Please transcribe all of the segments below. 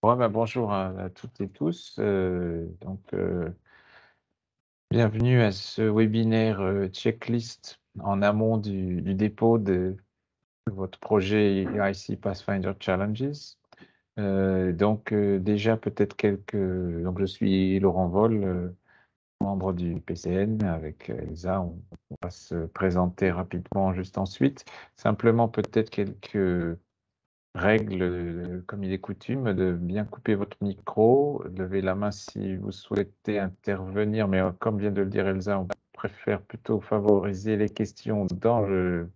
Ouais, bah, bonjour à toutes et tous. Bienvenue à ce webinaire checklist en amont du dépôt de votre projet EIC Pathfinder Challenges. Déjà peut-être donc je suis Laurent Voll, membre du PCN avec Elsa. On va se présenter rapidement juste ensuite. Simplement peut-être quelques règle, comme il est coutume, de bien couper votre micro, lever la main si vous souhaitez intervenir, mais comme vient de le dire Elsa, on préfère plutôt favoriser les questions dans le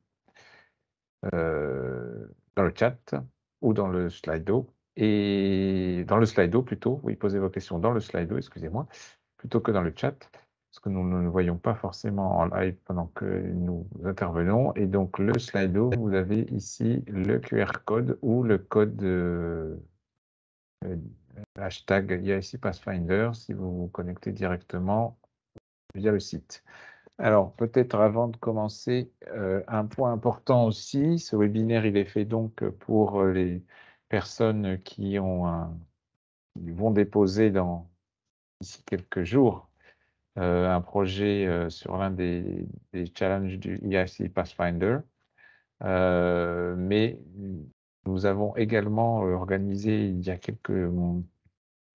chat ou dans le Slido, et dans le Slido plutôt, oui, posez vos questions dans le Slido, excusez-moi, plutôt que dans le chat, parce que nous ne voyons pas forcément en live pendant que nous intervenons. Et donc le Slido, vous avez ici le QR code ou le code euh, hashtag IAC Pathfinder si vous vous connectez directement via le site. Alors, peut-être avant de commencer, un point important aussi, ce webinaire, il est fait donc pour les personnes qui vont déposer d'ici quelques jours un projet sur l'un des challenges du EIC Pathfinder. Mais nous avons également organisé il y a quelques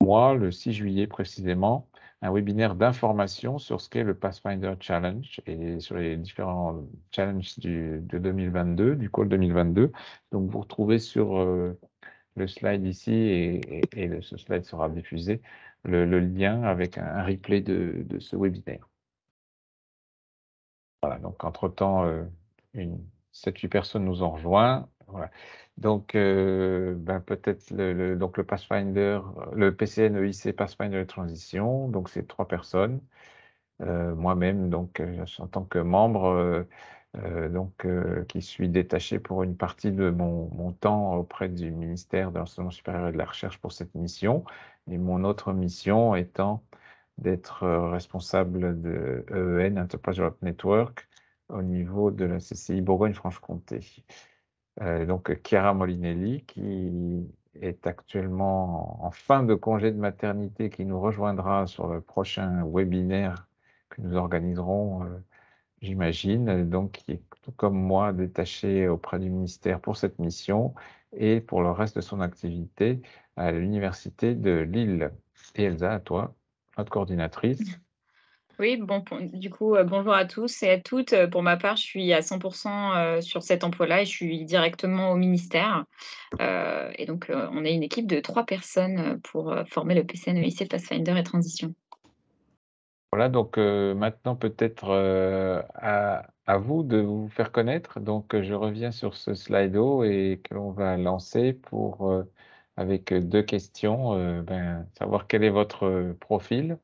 mois, le 6 juillet précisément, un webinaire d'information sur ce qu'est le Pathfinder Challenge et sur les différents challenges de 2022, du call 2022. Donc vous retrouvez sur le slide ici, ce slide sera diffusé, le lien avec un replay de ce webinaire. Voilà, donc entre-temps, 7-8 personnes nous ont rejoints. Voilà. Donc, peut-être donc le Pathfinder, le PCN EIC Pathfinder Transition, donc c'est 3 personnes. Moi-même, donc, en tant que membre, qui suis détaché pour une partie de mon temps auprès du ministère de l'Enseignement supérieur et de la Recherche pour cette mission, et mon autre mission étant d'être responsable de EEN, Enterprise Europe Network, au niveau de la CCI Bourgogne-Franche-Comté. Donc Chiara Molinelli, qui est actuellement en fin de congé de maternité, qui nous rejoindra sur le prochain webinaire que nous organiserons, j'imagine, donc qui est tout comme moi détaché auprès du ministère pour cette mission et pour le reste de son activité à l'université de Lille. Et Elsa, à toi, notre coordinatrice. Oui, bon, du coup, bonjour à tous et à toutes. Pour ma part, je suis à 100 sur cet emploi-là et je suis directement au ministère. Et donc, on est une équipe de 3 personnes, pour, former le PCNEIC Pathfinder et Transition. Voilà, donc maintenant peut-être à vous de vous faire connaître. Donc je reviens sur ce Slido et que l'on va lancer pour, avec 2 questions, savoir quel est votre profil.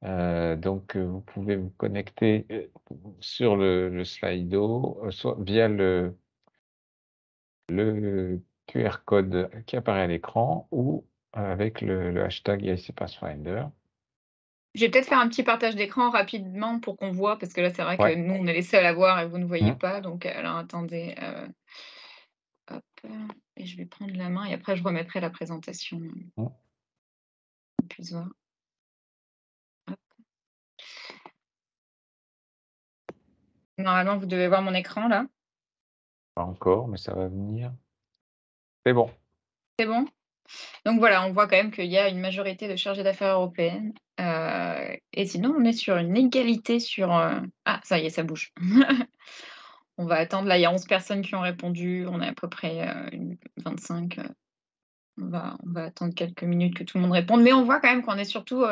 Vous pouvez vous connecter sur le Slido, soit via le QR code qui apparaît à l'écran ou avec le hashtag IIC Pathfinder. Je vais peut-être faire un petit partage d'écran rapidement pour qu'on voit, parce que là, c'est vrai que Ouais. nous, on est les seuls à voir et vous ne voyez Mmh. pas. Donc, alors attendez, hop, et je vais prendre la main et après je remettrai la présentation, Mmh. qu'on puisse voir. Hop. Normalement, vous devez voir mon écran là. Pas encore, mais ça va venir. C'est bon. C'est bon? Donc voilà, on voit quand même qu'il y a une majorité de chargées d'affaires européennes, et sinon on est sur une égalité sur, ah ça y est, ça bouge. On va attendre, là il y a 11 personnes qui ont répondu, on est à peu près, une 25, on va attendre quelques minutes que tout le monde réponde, mais on voit quand même qu'on est surtout,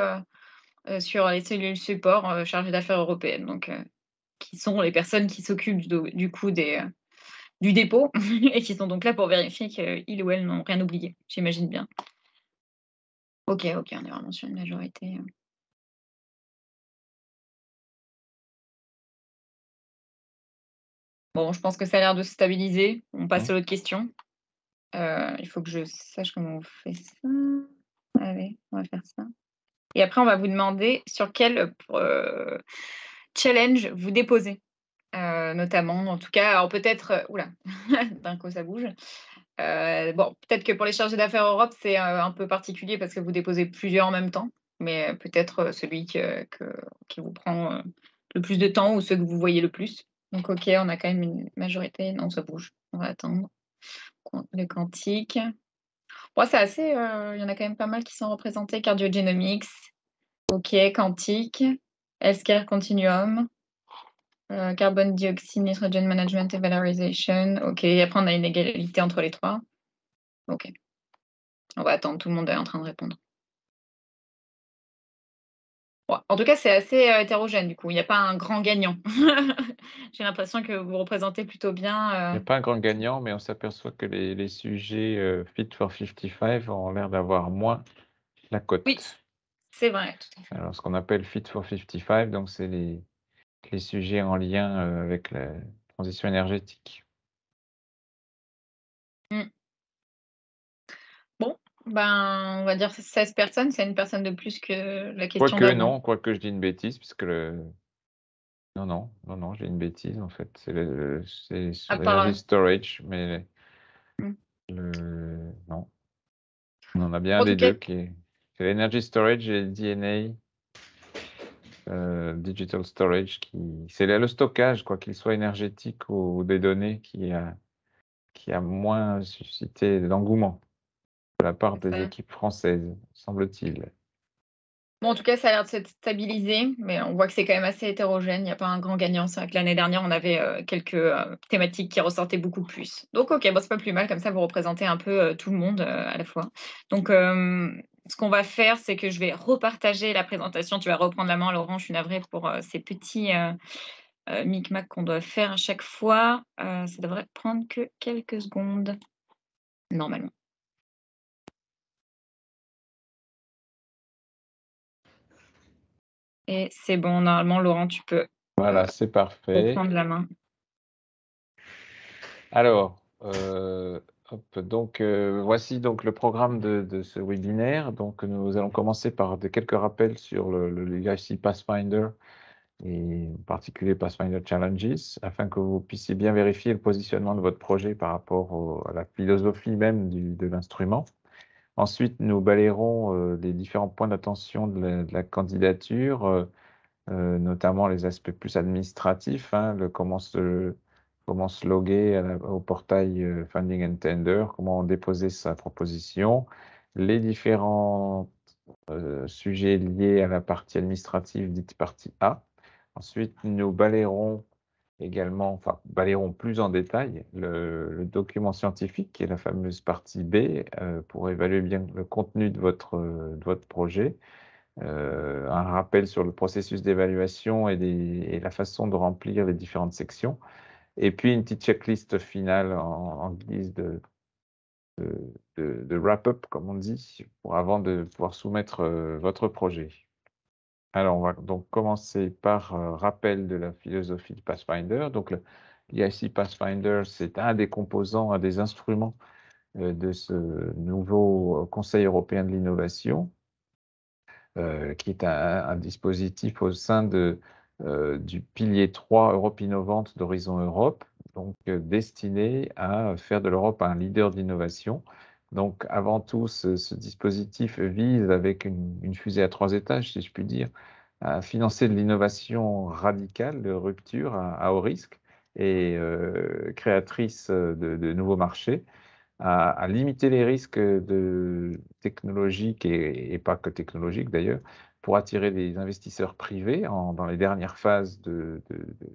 sur les cellules support, chargées d'affaires européennes, donc qui sont les personnes qui s'occupent du coup du dépôt et qui sont donc là pour vérifier qu'ils ou elles n'ont rien oublié, j'imagine bien. OK, OK, on est vraiment sur une majorité. Bon, je pense que ça a l'air de se stabiliser. On passe Mmh. à l'autre question. Il faut que je sache comment on fait ça. Allez, on va faire ça et après on va vous demander sur quel, challenge vous déposez. notamment. En tout cas, alors peut-être, ouh là, d'un coup ça bouge. Bon, peut-être que pour les chargés d'affaires Europe, c'est, un peu particulier parce que vous déposez plusieurs en même temps, mais peut-être, celui qui vous prend, le plus de temps ou ceux que vous voyez le plus. Donc OK, on a quand même une majorité non, ça bouge, on va attendre. Les quantiques. Ouais, c'est assez, il y en a quand même pas mal qui sont représentés. Cardio-Genomics, OK, quantique, Healthcare Continuum, Carbon Dioxide, Nitrogen Management et Valorization. OK, et après on a une égalité entre les 3. OK, on va attendre, tout le monde est en train de répondre. Ouais, en tout cas, c'est assez, hétérogène du coup, il y a pas un grand gagnant. J'ai l'impression que vous représentez plutôt Il bien, y a pas un grand gagnant, mais on s'aperçoit que les sujets, Fit for 55 ont l'air d'avoir moins la oui, cote. c'est vrai, tout à fait. Alors ce qu'on appelle Fit for 55, donc c'est les sujets en lien, avec la transition énergétique. Mmh. Bon, ben, on va dire 16 personnes, c'est une personne de plus que la question Quoique d'avant. non, quoique je dis une bêtise puisque le non, non, non, non, j'ai une bêtise en fait. C'est À sur l'energy part, storage, mais mmh. non, on en a bien un En des tout cas, 2 qui est c'est l'energy storage et le DNA, digital storage qui c'est le stockage, quoi qu'il soit énergétique ou des données qui a moins suscité d'engouement de la part c'est des ça. équipes françaises, semble-t-il. Bon, en tout cas, ça a l'air de s'être stabilisé, mais on voit que c'est quand même assez hétérogène. Il y a pas un grand gagnant. C'est vrai que l'année dernière, on avait, quelques, thématiques qui ressortaient beaucoup plus. Donc OK, bon, c'est pas plus mal, comme ça vous représentez un peu, tout le monde, à la fois. Donc, ce qu'on va faire, c'est que je vais repartager la présentation. Tu vas reprendre la main, Laurent, je suis navrée pour, ces petits, micmacs qu'on doit faire à chaque fois. Ça devrait prendre que quelques secondes, normalement. Et c'est bon, normalement, Laurent, tu peux, Voilà, c'est parfait. reprendre la main. Alors, hop, donc, voici donc le programme de ce webinaire. Donc, nous allons commencer par quelques rappels sur le legacy Pathfinder et en particulier Pathfinder Challenges, afin que vous puissiez bien vérifier le positionnement de votre projet par rapport à la philosophie même de l'instrument. Ensuite, nous balayerons les différents points d'attention de la candidature, notamment les aspects plus administratifs, hein, comment se loguer au portail Funding and Tender, comment déposer sa proposition, les différents sujets liés à la partie administrative dite partie A. Ensuite, nous balayerons également, enfin, balayerons plus en détail le document scientifique, qui est la fameuse partie B, pour évaluer bien le contenu de votre projet. Un rappel sur le processus d'évaluation et la façon de remplir les différentes sections. Et puis une petite checklist finale en guise de wrap-up, comme on dit, avant de pouvoir soumettre votre projet. Alors, on va donc commencer par rappel de la philosophie de Pathfinder. Donc, l'IIC Pathfinder, c'est un des composants, un des instruments de ce nouveau Conseil européen de l'innovation, qui est un dispositif au sein du pilier 3 Europe innovante d'Horizon Europe, donc destiné à faire de l'Europe un leader d'innovation. Donc, avant tout, ce dispositif vise, avec une fusée à 3 étages, si je puis dire, à financer de l'innovation radicale, de rupture à haut risque et créatrice de nouveaux marchés, à limiter les risques technologiques et pas que technologiques d'ailleurs, pour attirer des investisseurs privés dans les dernières phases de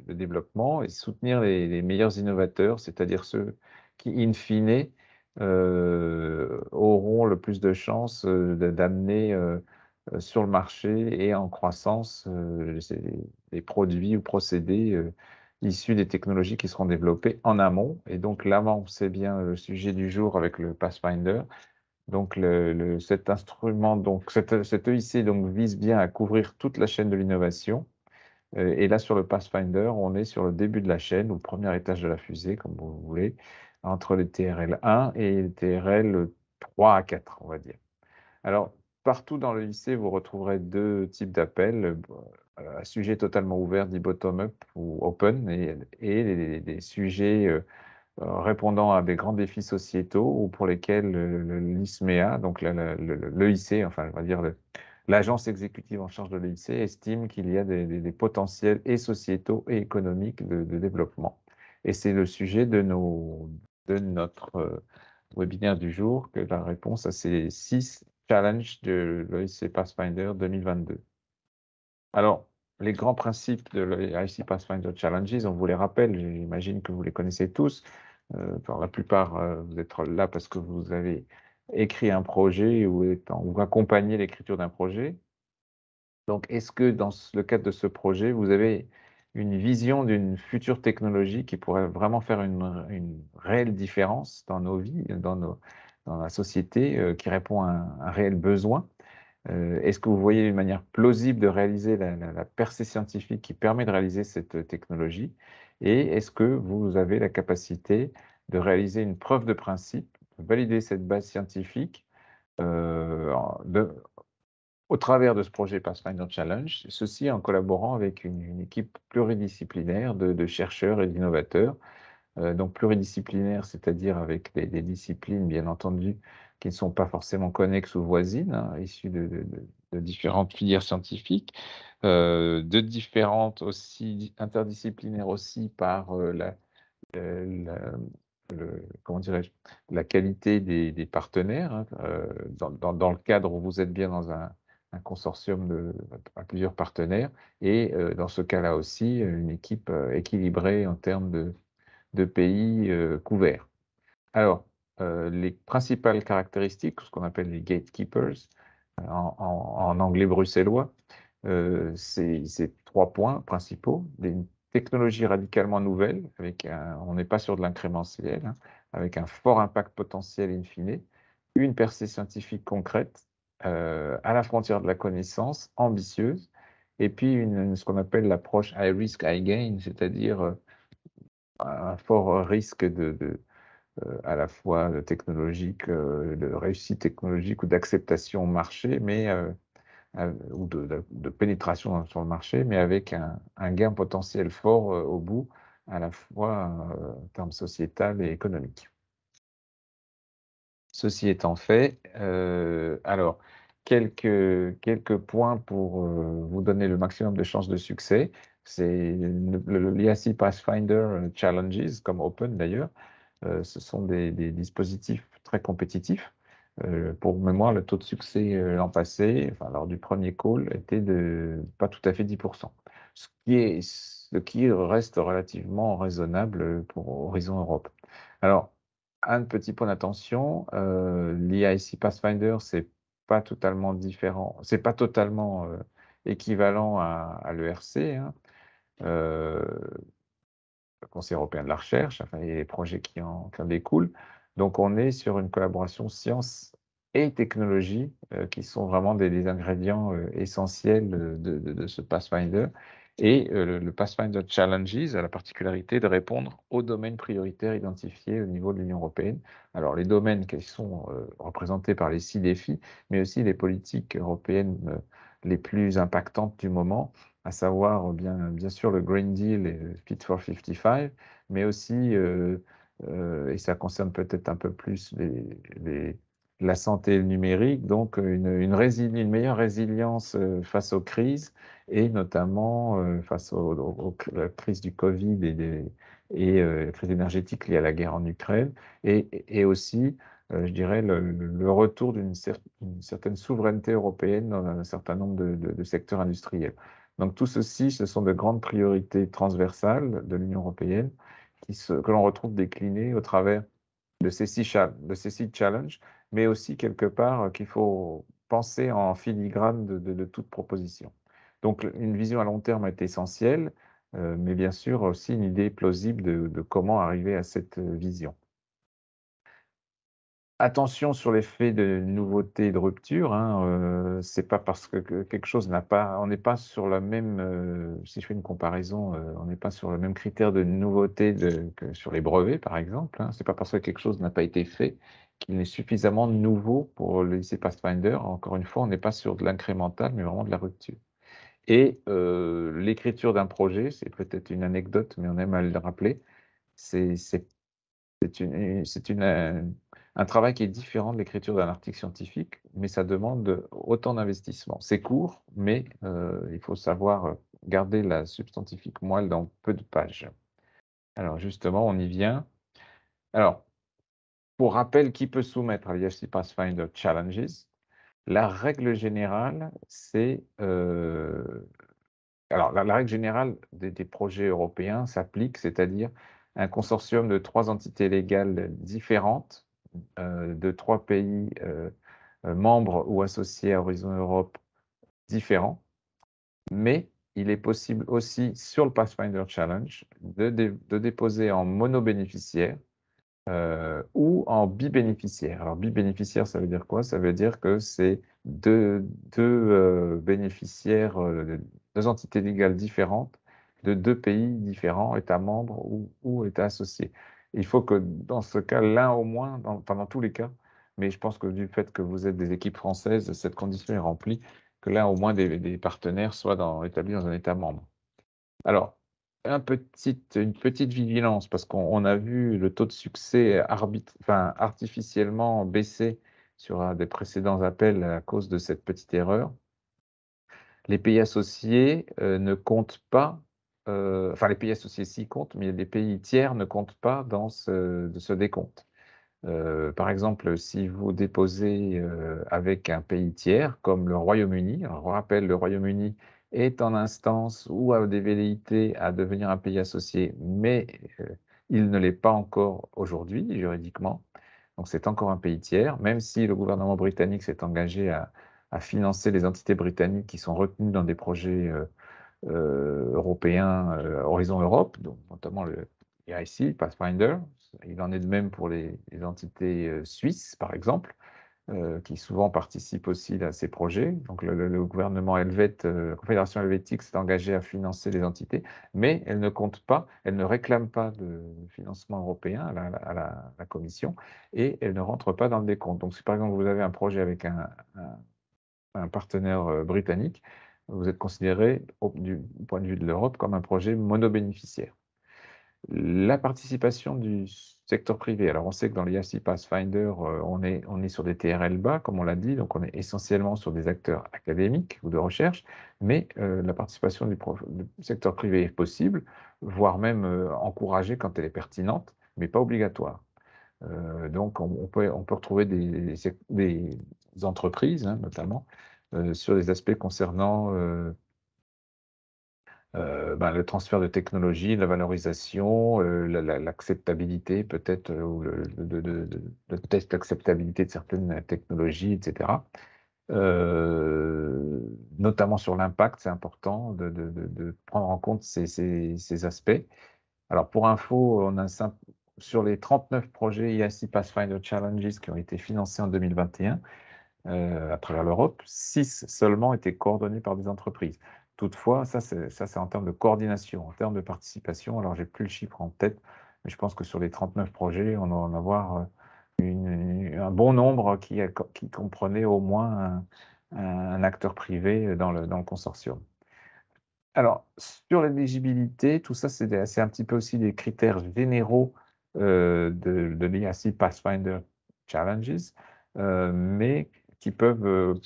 développement et soutenir les meilleurs innovateurs, c'est-à-dire ceux qui, in fine, auront le plus de chances d'amener sur le marché et en croissance les produits ou procédés issus des technologies qui seront développées en amont. Et donc l'amont, c'est bien le sujet du jour avec le Pathfinder. Donc cet instrument, donc cet EIC donc, vise bien à couvrir toute la chaîne de l'innovation. Et là, sur le Pathfinder, on est sur le début de la chaîne, ou le premier étage de la fusée, comme vous voulez, entre les TRL 1 et les TRL 3 à 4, on va dire. Alors, partout dans le lycée, vous retrouverez 2 types d'appels, à sujet totalement ouvert, dit bottom-up ou open et les sujets, répondant à des grands défis sociétaux ou pour lesquels le l'ISMEA, donc l'EIC, enfin, on va dire l'agence exécutive en charge de l'EIC, estime qu'il y a des potentiels et sociétaux et économiques de développement. Et c'est le sujet de notre webinaire du jour, que la réponse à ces 6 challenges de l'EIC Pathfinder 2022. Alors, les grands principes de l'IC Pathfinder Challenges, on vous les rappelle, j'imagine que vous les connaissez tous. Pour la plupart, vous êtes là parce que vous avez écrit un projet ou accompagné l'écriture d'un projet. Donc, est-ce que dans le cadre de ce projet, vous avez une vision d'une future technologie qui pourrait vraiment faire une réelle différence dans nos vies, dans la société, qui répond à un réel besoin? Est-ce que vous voyez une manière plausible de réaliser la percée scientifique qui permet de réaliser cette technologie? Et est-ce que vous avez la capacité de réaliser une preuve de principe, de valider cette base scientifique au travers de ce projet Pathfinder Challenge, ceci en collaborant avec une équipe pluridisciplinaire de chercheurs et d'innovateurs. Donc pluridisciplinaire, c'est-à-dire avec des disciplines, bien entendu, qui ne sont pas forcément connexes ou voisines, hein, issues de différentes filières scientifiques, de différentes aussi, interdisciplinaires aussi par la, comment dirais-je, la qualité des partenaires, hein, dans le cadre où vous êtes bien dans un consortium à plusieurs partenaires, et dans ce cas-là aussi, une équipe équilibrée en termes de pays couverts. Alors, les principales caractéristiques, ce qu'on appelle les gatekeepers, en anglais bruxellois, c'est 3 points principaux. Une technologie radicalement nouvelle, on n'est pas sur de l'incrémentiel, hein, avec un fort impact potentiel in fine, une percée scientifique concrète, à la frontière de la connaissance, ambitieuse, et puis ce qu'on appelle l'approche high risk, high gain, c'est-à-dire un fort risque à la fois technologique, de réussite technologique ou d'acceptation au marché, mais ou de pénétration sur le marché, mais avec un gain potentiel fort au bout, à la fois en termes sociétal et économique. Ceci étant fait, alors quelques points pour vous donner le maximum de chances de succès. C'est l'IAC Pathfinder Challenges, comme Open d'ailleurs. Ce sont des dispositifs très compétitifs. Pour mémoire, le taux de succès l'an passé, enfin, lors du premier call, était de pas tout à fait 10%, ce qui reste relativement raisonnable pour Horizon Europe. Alors, un petit point d'attention, l'IIC Pathfinder, c'est pas totalement différent, c'est pas totalement équivalent à l'ERC, hein. Le Conseil européen de la recherche, enfin, et les projets qui en découlent. Donc, on est sur une collaboration science et technologie qui sont vraiment des ingrédients essentiels de ce Pathfinder. Et le Pathfinder Challenges a la particularité de répondre aux domaines prioritaires identifiés au niveau de l'Union européenne. Alors, les domaines qui sont représentés par les 6 défis, mais aussi les politiques européennes les plus impactantes du moment, à savoir bien sûr le Green Deal et le Fit for 55, mais aussi, et ça concerne peut-être un peu plus la santé et le numérique, donc une meilleure résilience face aux crises, et notamment face la crise du Covid et la crise énergétique liée à la guerre en Ukraine, et aussi, je dirais, le retour d'une certaine souveraineté européenne dans un certain nombre de secteurs industriels. Donc tout ceci, ce sont de grandes priorités transversales de l'Union européenne que l'on retrouve déclinées au travers de ces 6 challenges, mais aussi quelque part qu'il faut penser en filigrane de toute proposition. Donc une vision à long terme est essentielle, mais bien sûr aussi une idée plausible de comment arriver à cette vision. Attention sur l'effet de nouveauté et de rupture, hein, c'est pas parce que quelque chose n'a pas on n'est pas sur la même, si je fais une comparaison, on n'est pas sur le même critère de nouveauté que sur les brevets, par exemple, hein. C'est pas parce que quelque chose n'a pas été fait qu'il est suffisamment nouveau pour le lycée Pathfinder. Encore une fois, on n'est pas sur de l'incrémental, mais vraiment de la rupture. Et l'écriture d'un projet, c'est peut-être une anecdote, mais on aime à le rappeler, c'est un travail qui est différent de l'écriture d'un article scientifique, mais ça demande autant d'investissement. C'est court, mais il faut savoir garder la substantifique moelle dans peu de pages. Alors justement, on y vient. Alors, pour rappel, qui peut soumettre à l'IHC Pathfinder Challenges? La règle générale, c'est alors la règle générale des projets européens s'applique, c'est-à-dire un consortium de 3 entités légales différentes, de 3 pays, membres ou associés à Horizon Europe différents. Mais il est possible aussi, sur le Pathfinder Challenge, de déposer en monobénéficiaire, ou en bibénéficiaire. Alors bibénéficiaire, ça veut dire quoi? Ça veut dire que c'est deux bénéficiaires, 2 entités légales différentes de 2 pays différents, États membres ou États associés. Il faut que dans ce cas, l'un au moins, enfin dans tous les cas, mais je pense que du fait que vous êtes des équipes françaises, cette condition est remplie, que l'un au moins des partenaires soit établi dans un État membre. Alors, une petite vigilance, parce qu'on a vu le taux de succès enfin, artificiellement baisser sur des précédents appels à cause de cette petite erreur. Les pays associés ne comptent pas, enfin les pays associés s'y comptent, mais les pays tiers ne comptent pas dans ce décompte. Par exemple, si vous déposez avec un pays tiers, comme le Royaume-Uni, alors je rappelle, le Royaume-Uni est en instance ou a des velléités à devenir un pays associé, mais il ne l'est pas encore aujourd'hui, juridiquement. Donc c'est encore un pays tiers, même si le gouvernement britannique s'est engagé à financer les entités britanniques qui sont retenues dans des projets européen, Horizon Europe, donc notamment le EIC, Pathfinder. Il en est de même pour les entités suisses, par exemple, qui souvent participent aussi à ces projets. Donc le gouvernement helvète, la Confédération helvétique s'est engagée à financer les entités, mais elle ne compte pas, elle ne réclame pas de financement européen à la Commission, et elle ne rentre pas dans le décompte. Donc si par exemple vous avez un projet avec un partenaire britannique, vous êtes considéré, du point de vue de l'Europe, comme un projet monobénéficiaire. La participation du secteur privé. Alors, on sait que dans l'IAC Pathfinder, on est sur des TRL bas, comme on l'a dit, donc on est essentiellement sur des acteurs académiques ou de recherche, mais la participation du secteur privé est possible, voire même encouragée quand elle est pertinente, mais pas obligatoire. Donc, on peut retrouver des entreprises, hein, notamment, sur des aspects concernant le transfert de technologie, la valorisation, l'acceptabilité peut-être, ou le test d'acceptabilité de certaines technologies, etc. Notamment sur l'impact, c'est important de prendre en compte ces aspects. Alors pour info, sur les 39 projets IAC Pathfinder Challenges qui ont été financés en 2021, à travers l'Europe, 6 seulement étaient coordonnés par des entreprises. Toutefois, ça c'est en termes de coordination. En termes de participation, alors j'ai plus le chiffre en tête, mais je pense que sur les 39 projets, on va en avoir un bon nombre qui comprenait au moins un acteur privé dans le consortium. Alors, sur l'éligibilité, tout ça, c'est un petit peu aussi des critères généraux de l'IAC Pathfinder Challenges, mais qui peuvent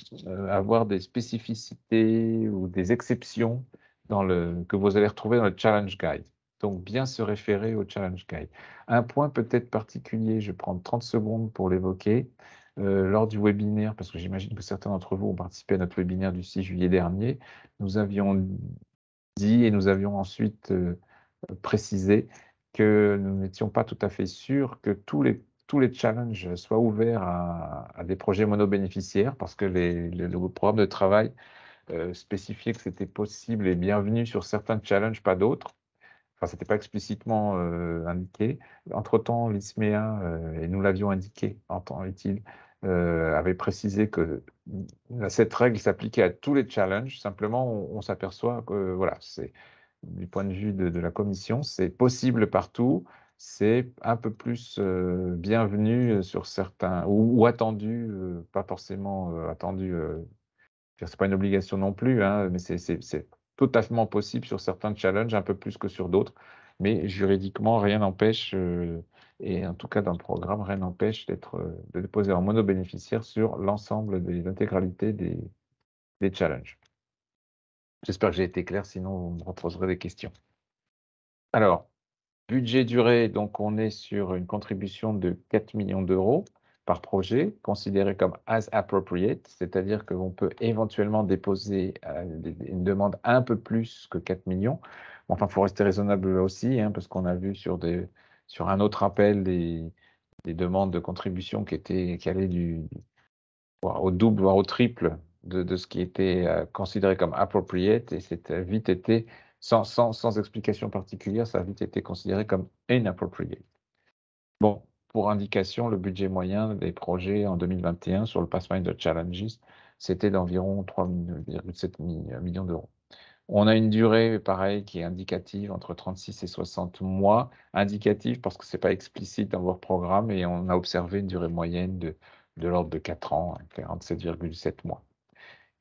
avoir des spécificités ou des exceptions que vous allez retrouver dans le Challenge Guide. Donc, bien se référer au Challenge Guide. Un point peut-être particulier, je vais prendre 30 secondes pour l'évoquer. Lors du webinaire, parce que j'imagine que certains d'entre vous ont participé à notre webinaire du 6 juillet dernier, nous avions dit et nous avions ensuite précisé que nous n'étions pas tout à fait sûrs que tous les challenges soient ouverts à des projets monobénéficiaires, parce que le programme de travail spécifiait que c'était possible et bienvenu sur certains challenges, pas d'autres. Enfin, ce n'était pas explicitement indiqué. Entre-temps, l'ISMEA, et nous l'avions indiqué en temps utile, avait précisé que cette règle s'appliquait à tous les challenges. Simplement, on s'aperçoit que, voilà, du point de vue de la commission, c'est possible partout. c'est un peu plus, bienvenu, sur certains ou attendu, pas forcément, attendu, c'est pas une obligation non plus, hein, mais c'est totalement possible sur certains challenges, un peu plus que sur d'autres. Mais juridiquement, rien n'empêche, et en tout cas dans le programme, rien n'empêche de déposer en monobénéficiaire sur l'ensemble l'intégralité des challenges. J'espère que j'ai été clair, sinon vous me reposerez des questions. Alors, budget duré, donc on est sur une contribution de 4 millions d'euros par projet, considéré comme as appropriate, c'est-à-dire qu'on peut éventuellement déposer, une demande un peu plus que 4 millions. Enfin, il faut rester raisonnable aussi, hein, parce qu'on a vu sur un autre appel des demandes de contribution qui allaient voire au double, voire au triple de ce qui était, considéré comme appropriate, et c'était vite été sans explication particulière, ça a vite été considéré comme inappropriate. Bon, pour indication, le budget moyen des projets en 2021 sur le Pathfinder Challenges, c'était d'environ 3,7 millions d'euros. On a une durée, pareil, qui est indicative, entre 36 et 60 mois. Indicative parce que c'est pas explicite dans votre programme, et on a observé une durée moyenne de l'ordre de 4 ans, 47,7 mois.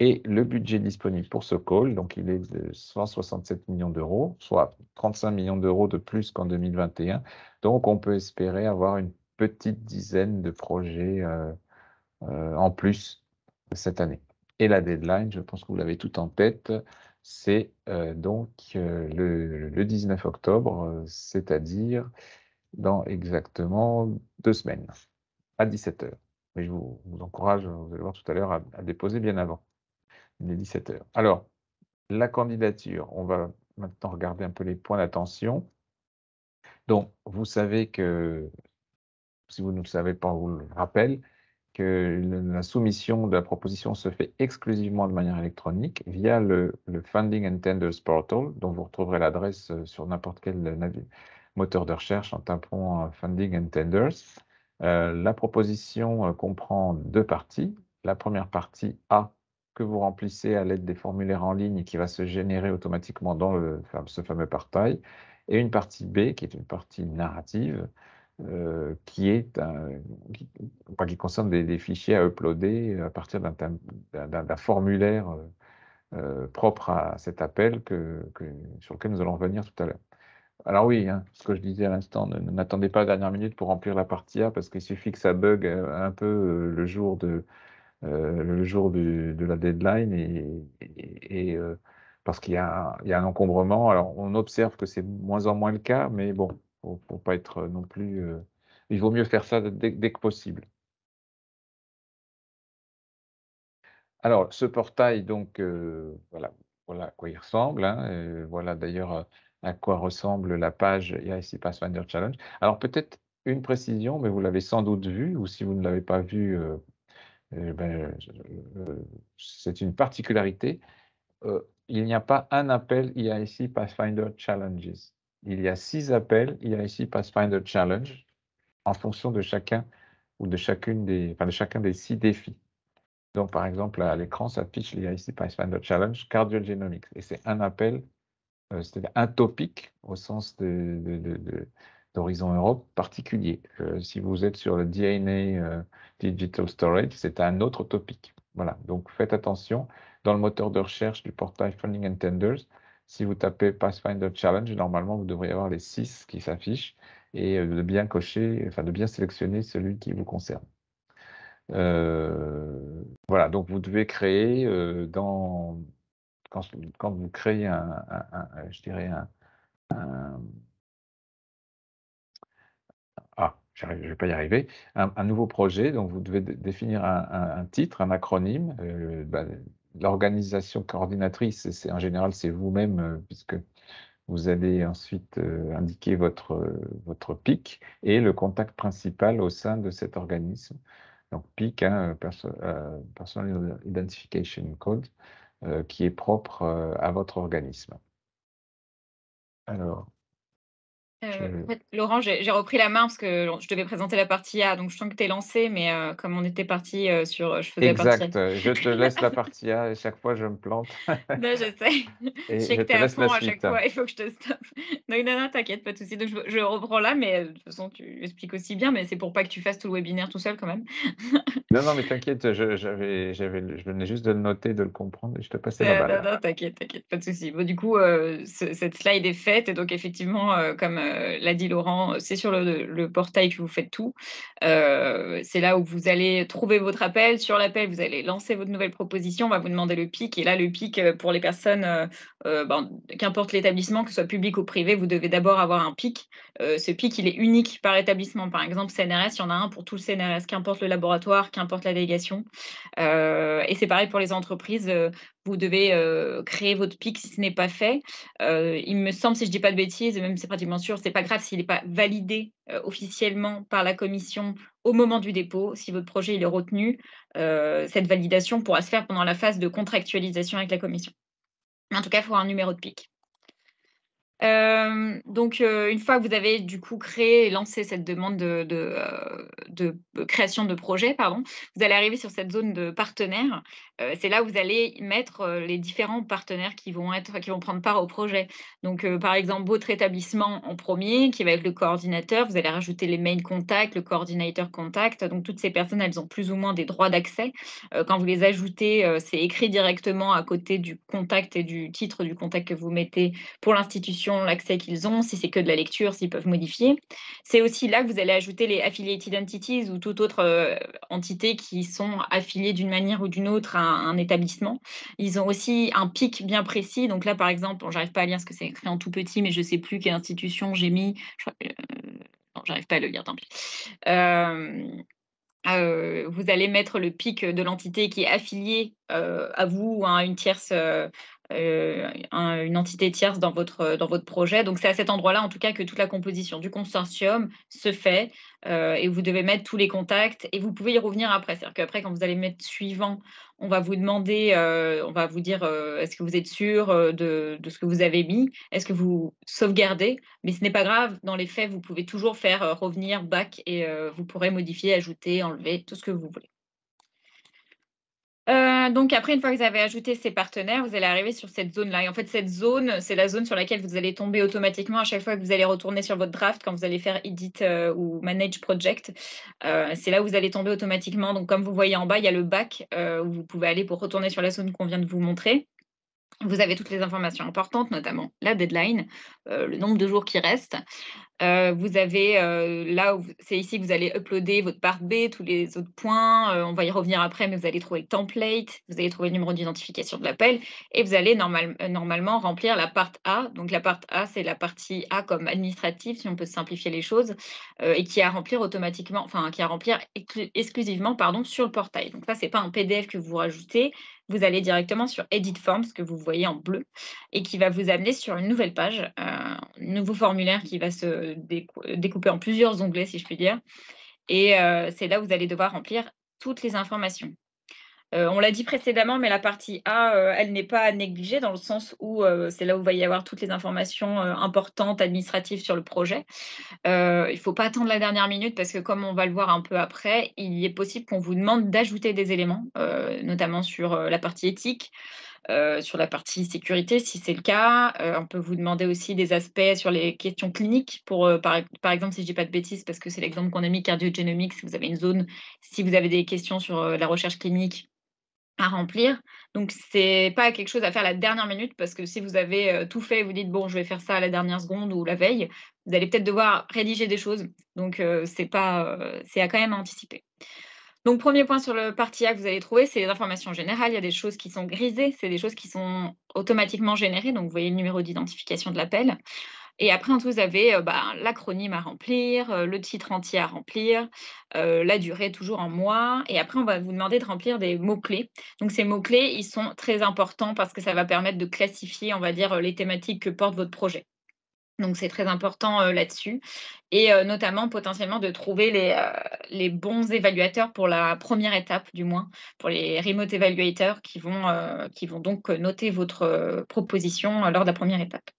Et le budget disponible pour ce call, donc il est de 167 millions d'euros, soit 35 millions d'euros de plus qu'en 2021. Donc on peut espérer avoir une petite dizaine de projets, en plus cette année. Et la deadline, je pense que vous l'avez tout en tête, c'est, donc, le 19 octobre, c'est-à-dire dans exactement 2 semaines, à 17 h. Mais je vous encourage, vous allez voir tout à l'heure, à déposer bien avant les 17 h. Alors, la candidature, on va maintenant regarder un peu les points d'attention. Donc, vous savez que, si vous ne le savez pas, on vous le rappelle, que la soumission de la proposition se fait exclusivement de manière électronique via le Funding and Tenders Portal, dont vous retrouverez l'adresse, sur n'importe quel moteur de recherche en tapant, Funding and Tenders. La proposition, comprend 2 parties. La première partie A, que vous remplissez à l'aide des formulaires en ligne et qui va se générer automatiquement dans ce fameux portail, et une partie B, qui est une partie narrative, qui est qui concerne des fichiers à uploader à partir d'un formulaire, propre à cet appel sur lequel nous allons revenir tout à l'heure. Alors oui, hein, ce que je disais à l'instant, n'attendez pas la dernière minute pour remplir la partie A, parce qu'il suffit que ça bug, un peu, le jour de la deadline, parce qu'il y a un encombrement. Alors on observe que c'est de moins en moins le cas, mais bon, faut pas être non plus, il vaut mieux faire ça dès que possible. Alors ce portail, donc, voilà à quoi il ressemble, hein, voilà d'ailleurs, à quoi ressemble la page IIC Pathfinder Challenge. Alors peut-être une précision, mais vous l'avez sans doute vu, ou si vous ne l'avez pas vu, ben, c'est une particularité. Il n'y a pas un appel IIC Pathfinder Challenges. Il y a 6 appels IIC Pathfinder Challenge en fonction de chacun ou de chacune de chacun des 6 défis. Donc, par exemple, à l'écran s'affiche l'IIC Pathfinder Challenge Cardiogenomics, et c'est un appel, c'est-à-dire un topic au sens d'Horizon Europe particulier. Si vous êtes sur le DNA, Digital Storage, c'est un autre topic. Voilà, donc faites attention. Dans le moteur de recherche du portail Funding and Tenders, si vous tapez Pathfinder Challenge, normalement, vous devriez avoir les 6 qui s'affichent, et de bien cocher, enfin de bien sélectionner celui qui vous concerne. Voilà, donc vous devez créer, quand vous créez je dirais je vais pas y arriver, un nouveau projet, donc vous devez définir un titre, un acronyme, l'organisation coordinatrice, en général, c'est vous-même, puisque vous allez ensuite, indiquer votre PIC et le contact principal au sein de cet organisme. Donc PIC, hein, Personal Identification Code, qui est propre, à votre organisme. Alors En Je fait, Laurent, j'ai repris la main parce que je devais présenter la partie A, donc je sens que tu es lancé, mais comme on était parti, sur, je faisais la partie A. exact, je te laisse la partie A et chaque fois je me plante Non, je sais. Je et sais je que tu te es à laisse la fond à chaque suite. fois, il faut que je te stoppe. Non, non, non, t'inquiète, pas de souci. Donc je reprends là, mais de toute façon, tu expliques aussi bien, mais c'est pour pas que tu fasses tout le webinaire tout seul quand même. Non, non, mais t'inquiète, je venais juste de le noter, de le comprendre et je te passais la Non, balle. non, t'inquiète, t'inquiète, pas de souci. Bon, du coup, cette slide est faite et donc effectivement, comme, l'a dit Laurent, c'est sur le portail que vous faites tout. C'est là où vous allez trouver votre appel. Sur l'appel, vous allez lancer votre nouvelle proposition. On va vous demander le PIC et là, le PIC, pour les personnes, ben, qu'importe l'établissement, que ce soit public ou privé, vous devez d'abord avoir un PIC. Ce PIC, il est unique par établissement. Par exemple, CNRS, il y en a un pour tout le CNRS, qu'importe le laboratoire, qu'importe la délégation. Et c'est pareil pour les entreprises, vous devez, créer votre PIC si ce n'est pas fait. Il me semble, si je dis pas de bêtises et même c'est pratiquement sûr, c'est pas grave s'il n'est pas validé, officiellement par la commission au moment du dépôt. Si votre projet il est retenu, cette validation pourra se faire pendant la phase de contractualisation avec la commission. Mais en tout cas, il faut un numéro de PIC. Donc, une fois que vous avez du coup créé et lancé cette demande de création de projet, pardon, vous allez arriver sur cette zone de partenaires. C'est là où vous allez mettre, les différents partenaires qui vont prendre part au projet. Donc, par exemple, votre établissement en premier, qui va être le coordinateur, vous allez rajouter les main contacts, le coordinator contact. Donc toutes ces personnes, elles ont plus ou moins des droits d'accès. Quand vous les ajoutez, c'est écrit directement à côté du contact et du titre du contact que vous mettez pour l'institution, l'accès qu'ils ont, si c'est que de la lecture, s'ils peuvent modifier. C'est aussi là que vous allez ajouter les affiliated entities ou toute autre, entité qui sont affiliées d'une manière ou d'une autre à un établissement. Ils ont aussi un pic bien précis. Donc là, par exemple, bon, j'arrive pas à lire parce que c'est écrit en tout petit, mais je sais plus quelle institution j'ai mis. Je crois, non, j'arrive pas à le lire, tant pis. Hem Vous allez mettre le pic de l'entité qui est affiliée, à vous ou à une tierce, une entité tierce dans votre projet. Donc c'est à cet endroit-là, en tout cas, que toute la composition du consortium se fait, et vous devez mettre tous les contacts et vous pouvez y revenir après. C'est-à-dire qu'après, quand vous allez mettre suivant, on va vous demander, on va vous dire, «Est-ce que vous êtes sûr, de ce que vous avez mis? Est-ce que vous sauvegardez?» Mais ce n'est pas grave, dans les faits, vous pouvez toujours faire, revenir back et vous pourrez modifier, ajouter, enlever, tout ce que vous voulez. Donc après, une fois que vous avez ajouté ces partenaires, vous allez arriver sur cette zone-là et en fait, cette zone, c'est la zone sur laquelle vous allez tomber automatiquement à chaque fois que vous allez retourner sur votre draft quand vous allez faire edit, ou manage project. C'est là où vous allez tomber automatiquement. Donc comme vous voyez en bas, il y a le back, où vous pouvez aller pour retourner sur la zone qu'on vient de vous montrer. Vous avez toutes les informations importantes, notamment la deadline, le nombre de jours qui restent. Vous avez, là où c'est ici que vous allez uploader votre part B, tous les autres points, on va y revenir après, mais vous allez trouver le template, vous allez trouver le numéro d'identification de l'appel et vous allez normalement remplir la part A. Donc la part A, c'est la partie A comme administrative, si on peut simplifier les choses, et qui est à remplir automatiquement enfin qui est à remplir exclusivement, pardon, sur le portail. Donc ça, c'est pas un PDF que vous rajoutez, vous allez directement sur Edit Forms que vous voyez en bleu et qui va vous amener sur une nouvelle page, nouveau formulaire qui va se découper en plusieurs onglets, si je puis dire et c'est là où vous allez devoir remplir toutes les informations. On l'a dit précédemment, mais la partie A, elle n'est pas à négliger dans le sens où, c'est là où il va y avoir toutes les informations, importantes administratives sur le projet. Il ne faut pas attendre la dernière minute parce que comme on va le voir un peu après, il est possible qu'on vous demande d'ajouter des éléments, notamment sur, la partie éthique, sur la partie sécurité, si c'est le cas. On peut vous demander aussi des aspects sur les questions cliniques pour, par exemple, si je dis pas de bêtises, parce que c'est l'exemple qu'on a mis, cardio-génomics, si vous avez une zone, si vous avez des questions sur, la recherche clinique à remplir. Donc c'est pas quelque chose à faire à la dernière minute parce que si vous avez, tout fait et vous dites: «Bon, je vais faire ça à la dernière seconde ou la veille», vous allez peut-être devoir rédiger des choses. Donc c'est pas, c'est à quand même à anticiper. Donc premier point sur le partie A que vous allez trouver, c'est les informations générales. Il y a des choses qui sont grisées, c'est des choses qui sont automatiquement générées, donc vous voyez le numéro d'identification de l'appel et après en dessous vous avez, l'acronyme à remplir, le titre entier à remplir, la durée toujours en mois et après on va vous demander de remplir des mots-clés. Donc ces mots-clés, ils sont très importants parce que ça va permettre de classifier, on va dire, les thématiques que porte votre projet. Donc c'est très important, là-dessus et notamment potentiellement de trouver les bons évaluateurs pour la première étape du moins, pour les remote evaluators qui vont donc noter votre, proposition, lors de la première étape.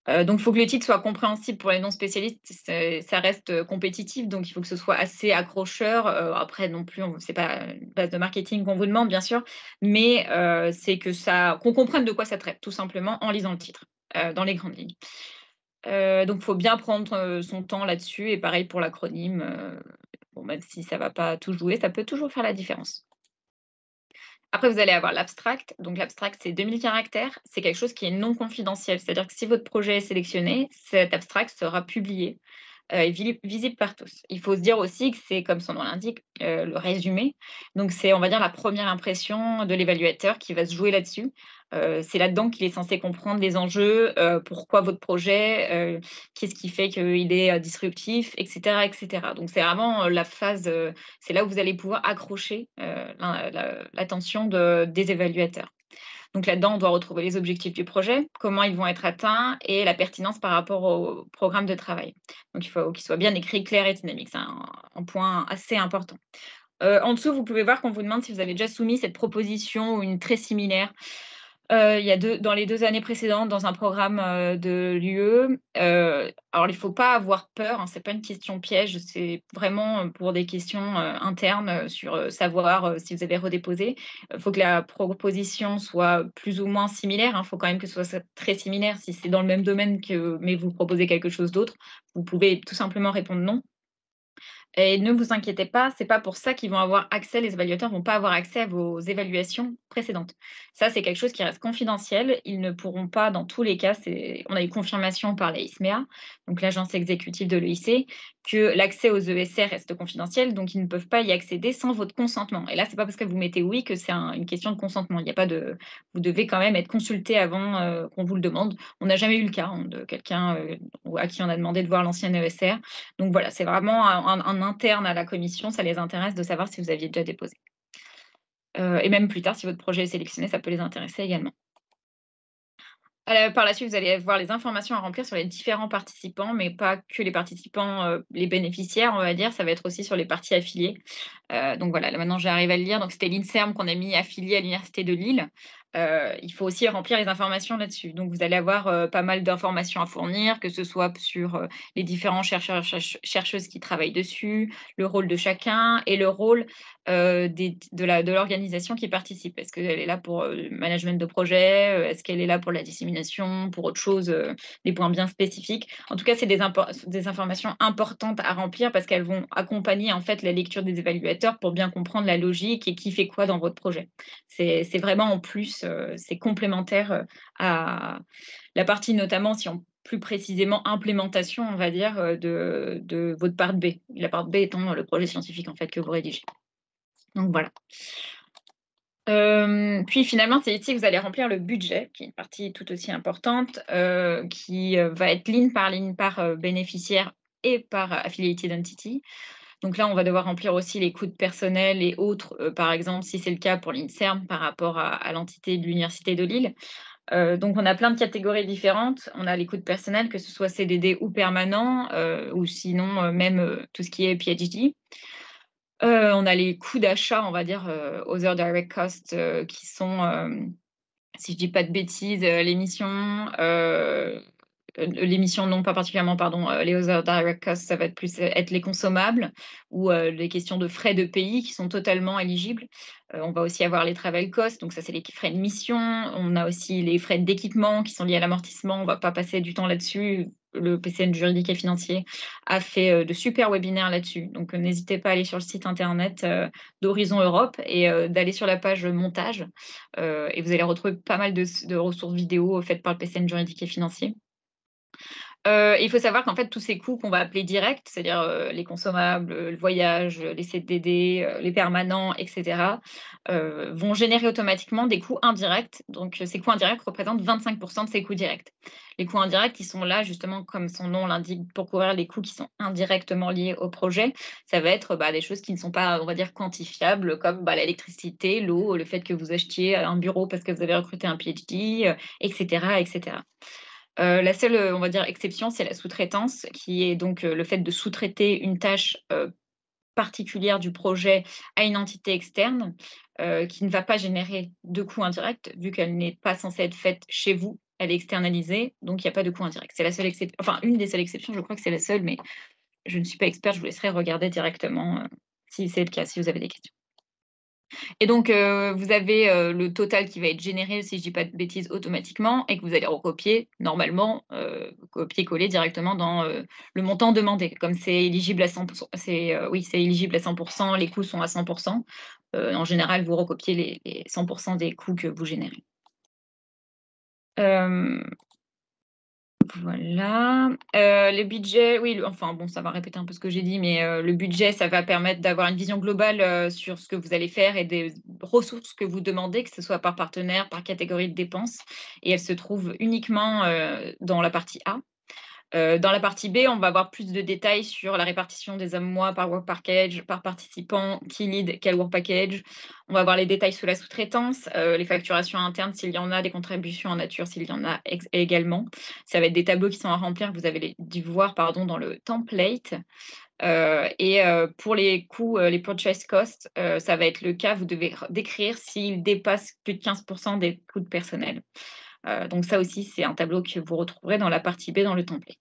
Donc il faut que le titre soit compréhensible pour les non spécialistes, ça reste, compétitif, donc il faut que ce soit assez accrocheur, après non plus c'est pas une base de marketing qu'on vous demande bien sûr, mais c'est qu'on comprenne de quoi ça traite tout simplement en lisant le titre, dans les grandes lignes. Donc il faut bien prendre, son temps là-dessus et pareil pour l'acronyme, bon même si ça va pas tout jouer, ça peut toujours faire la différence. Après, vous allez avoir l'abstract. Donc l'abstract, c'est 2000 caractères. C'est quelque chose qui est non confidentiel. C'est-à-dire que si votre projet est sélectionné, cet abstract sera publié, et visible par tous. Il faut se dire aussi que c'est, comme son nom l'indique, le résumé. Donc c'est, on va dire, la première impression de l'évaluateur qui va se jouer là-dessus. C'est là-dedans qu'il est censé comprendre les enjeux, pourquoi votre projet, qu'est-ce qui fait qu'il est, disruptif et cetera et cetera. Donc c'est vraiment, la phase, c'est là où vous allez pouvoir accrocher, l'attention des évaluateurs. Donc là-dedans, on doit retrouver les objectifs du projet, comment ils vont être atteints et la pertinence par rapport au programme de travail. Donc il faut qu'il soit bien écrit, clair et dynamique. C'est un point assez important. En dessous, vous pouvez voir qu'on vous demande si vous avez déjà soumis cette proposition ou une très similaire. Il y a dans les 2 années précédentes dans un programme, de l'UE. Alors il ne faut pas avoir peur, hein, c'est pas une question piège, c'est vraiment, pour des questions, internes, sur, savoir, si vous avez redéposé. Il faut que la proposition soit plus ou moins similaire, hein. Il faut quand même que ce soit très similaire. Si c'est dans le même domaine mais vous proposez quelque chose d'autre, vous pouvez tout simplement répondre non. Et ne vous inquiétez pas, c'est pas pour ça qu'ils vont avoir accès, les évaluateurs vont pas avoir accès à vos évaluations précédentes. Ça, c'est quelque chose qui reste confidentiel. Ils ne pourront pas, dans tous les cas, on a eu confirmation par l'AISMEA, donc l'agence exécutive de l'EIC, que l'accès aux ESR reste confidentiel, donc ils ne peuvent pas y accéder sans votre consentement. Et là, c'est pas parce que vous mettez oui que c'est une question de consentement. Il n'y a pas de, vous devez quand même être consulté avant qu'on vous le demande. On n'a jamais eu le cas, hein, de quelqu'un à qui on a demandé de voir l'ancienne ESR. Donc voilà, c'est vraiment un interne à la commission, ça les intéresse de savoir si vous aviez déjà déposé. Et même plus tard, si votre projet est sélectionné, ça peut les intéresser également. Par la suite, vous allez voir les informations à remplir sur les différents participants, mais pas que les participants, les bénéficiaires, on va dire, ça va être aussi sur les parties affiliées. Donc voilà, là maintenant j'arrive à le lire. Donc c'était l'INSERM qu'on a mis affilié à l'université de Lille. Il faut aussi remplir les informations là-dessus. Donc vous allez avoir, pas mal d'informations à fournir, que ce soit sur, les différents chercheurs, chercheuses qui travaillent dessus, le rôle de chacun et le rôle, de l'organisation qui participe. Est-ce qu'elle est là pour, le management de projet? Est-ce qu'elle est là pour la dissémination, pour autre chose, des points bien spécifiques? En tout cas, c'est des informations importantes à remplir parce qu'elles vont accompagner, en fait, la lecture des évaluateurs pour bien comprendre la logique et qui fait quoi dans votre projet. C'est vraiment en plus, c'est complémentaire, à la partie notamment si on plus précisément implémentation, on va dire, de votre part B. La part B étant le projet scientifique, en fait, que vous rédigez. Donc voilà. Puis finalement, c'est ici que vous allez remplir le budget, qui est une partie tout aussi importante, qui, va être ligne par, bénéficiaire et par affiliated entity. Donc là, on va devoir remplir aussi les coûts de personnel et autres, par exemple, si c'est le cas pour l'INSERM par rapport à l'entité de l'université de Lille. Donc on a plein de catégories différentes. On a les coûts de personnel, que ce soit CDD ou permanent, ou sinon, même, tout ce qui est PhD. On a les coûts d'achat, on va dire, other direct costs, qui sont, si je dis pas de bêtises, l'émission non, pas particulièrement, pardon, les other direct costs, ça va être plus être les consommables ou, les questions de frais de pays qui sont totalement éligibles. On va aussi avoir les travel costs, donc ça, c'est les frais de mission. On a aussi les frais d'équipement qui sont liés à l'amortissement. On va pas passer du temps là-dessus. Le PCN juridique et financier a fait, de super webinaires là-dessus, donc n'hésitez pas à aller sur le site internet, d'Horizon Europe et d'aller sur la page montage, et vous allez retrouver pas mal de ressources vidéo faites par le PCN juridique et financier. Il faut savoir qu'en fait, tous ces coûts qu'on va appeler directs, c'est-à-dire, les consommables, le voyage, les CDD, les permanents et cetera, vont générer automatiquement des coûts indirects. Donc, ces coûts indirects représentent 25 de ces coûts directs. Les coûts indirects, ils sont là justement, comme son nom l'indique, pour couvrir les coûts qui sont indirectement liés au projet. Ça va être, des choses qui ne sont pas, on va dire, quantifiables, comme, l'électricité, l'eau, le fait que vous achetiez un bureau parce que vous avez recruté un PhD, et cetera et cetera. La seule, on va dire exception, c'est la sous-traitance qui est donc, le fait de sous-traiter une tâche, particulière du projet à une entité externe, qui ne va pas générer de coûts indirects vu qu'elle n'est pas censée être faite chez vous. elle est externalisée, donc il y a pas de coût indirect. C'est la seule excep enfin une des seules exceptions, je crois que c'est la seule, mais je ne suis pas experte, je vous laisserai regarder directement, si c'est le cas, si vous avez des questions. Et donc, vous avez, le total qui va être généré, si je dis pas de bêtises, automatiquement et que vous allez recopier normalement, copier-coller directement dans, le montant demandé. Comme c'est éligible à 100 c'est, oui, c'est éligible à 100, les coûts sont à 100. En général, vous recopiez les 100 des coûts que vous générez. Hem Voilà, le budget, oui, enfin bon, ça va répéter un peu ce que j'ai dit, mais le budget, ça va permettre d'avoir une vision globale, sur ce que vous allez faire et des ressources que vous demandez, que ce soit par partenaire, par catégorie de dépenses et elles se trouvent uniquement, dans la partie A. Dans la partie B, on va avoir plus de détails sur la répartition des mois par work package, par participant, qui lead quel work package. On va avoir les détails sous la sous-traitance, les facturations internes s'il y en a, des contributions en nature s'il y en a également. Ça va être des tableaux qui sont à remplir, que vous avez dû voir pardon, dans le template. Pour les coûts, les purchase costs, ça va être le cas, vous devez décrire s'ils dépassent plus de 15% des coûts de personnel. Donc ça aussi, c'est un tableau que vous retrouverez dans la partie B dans le template.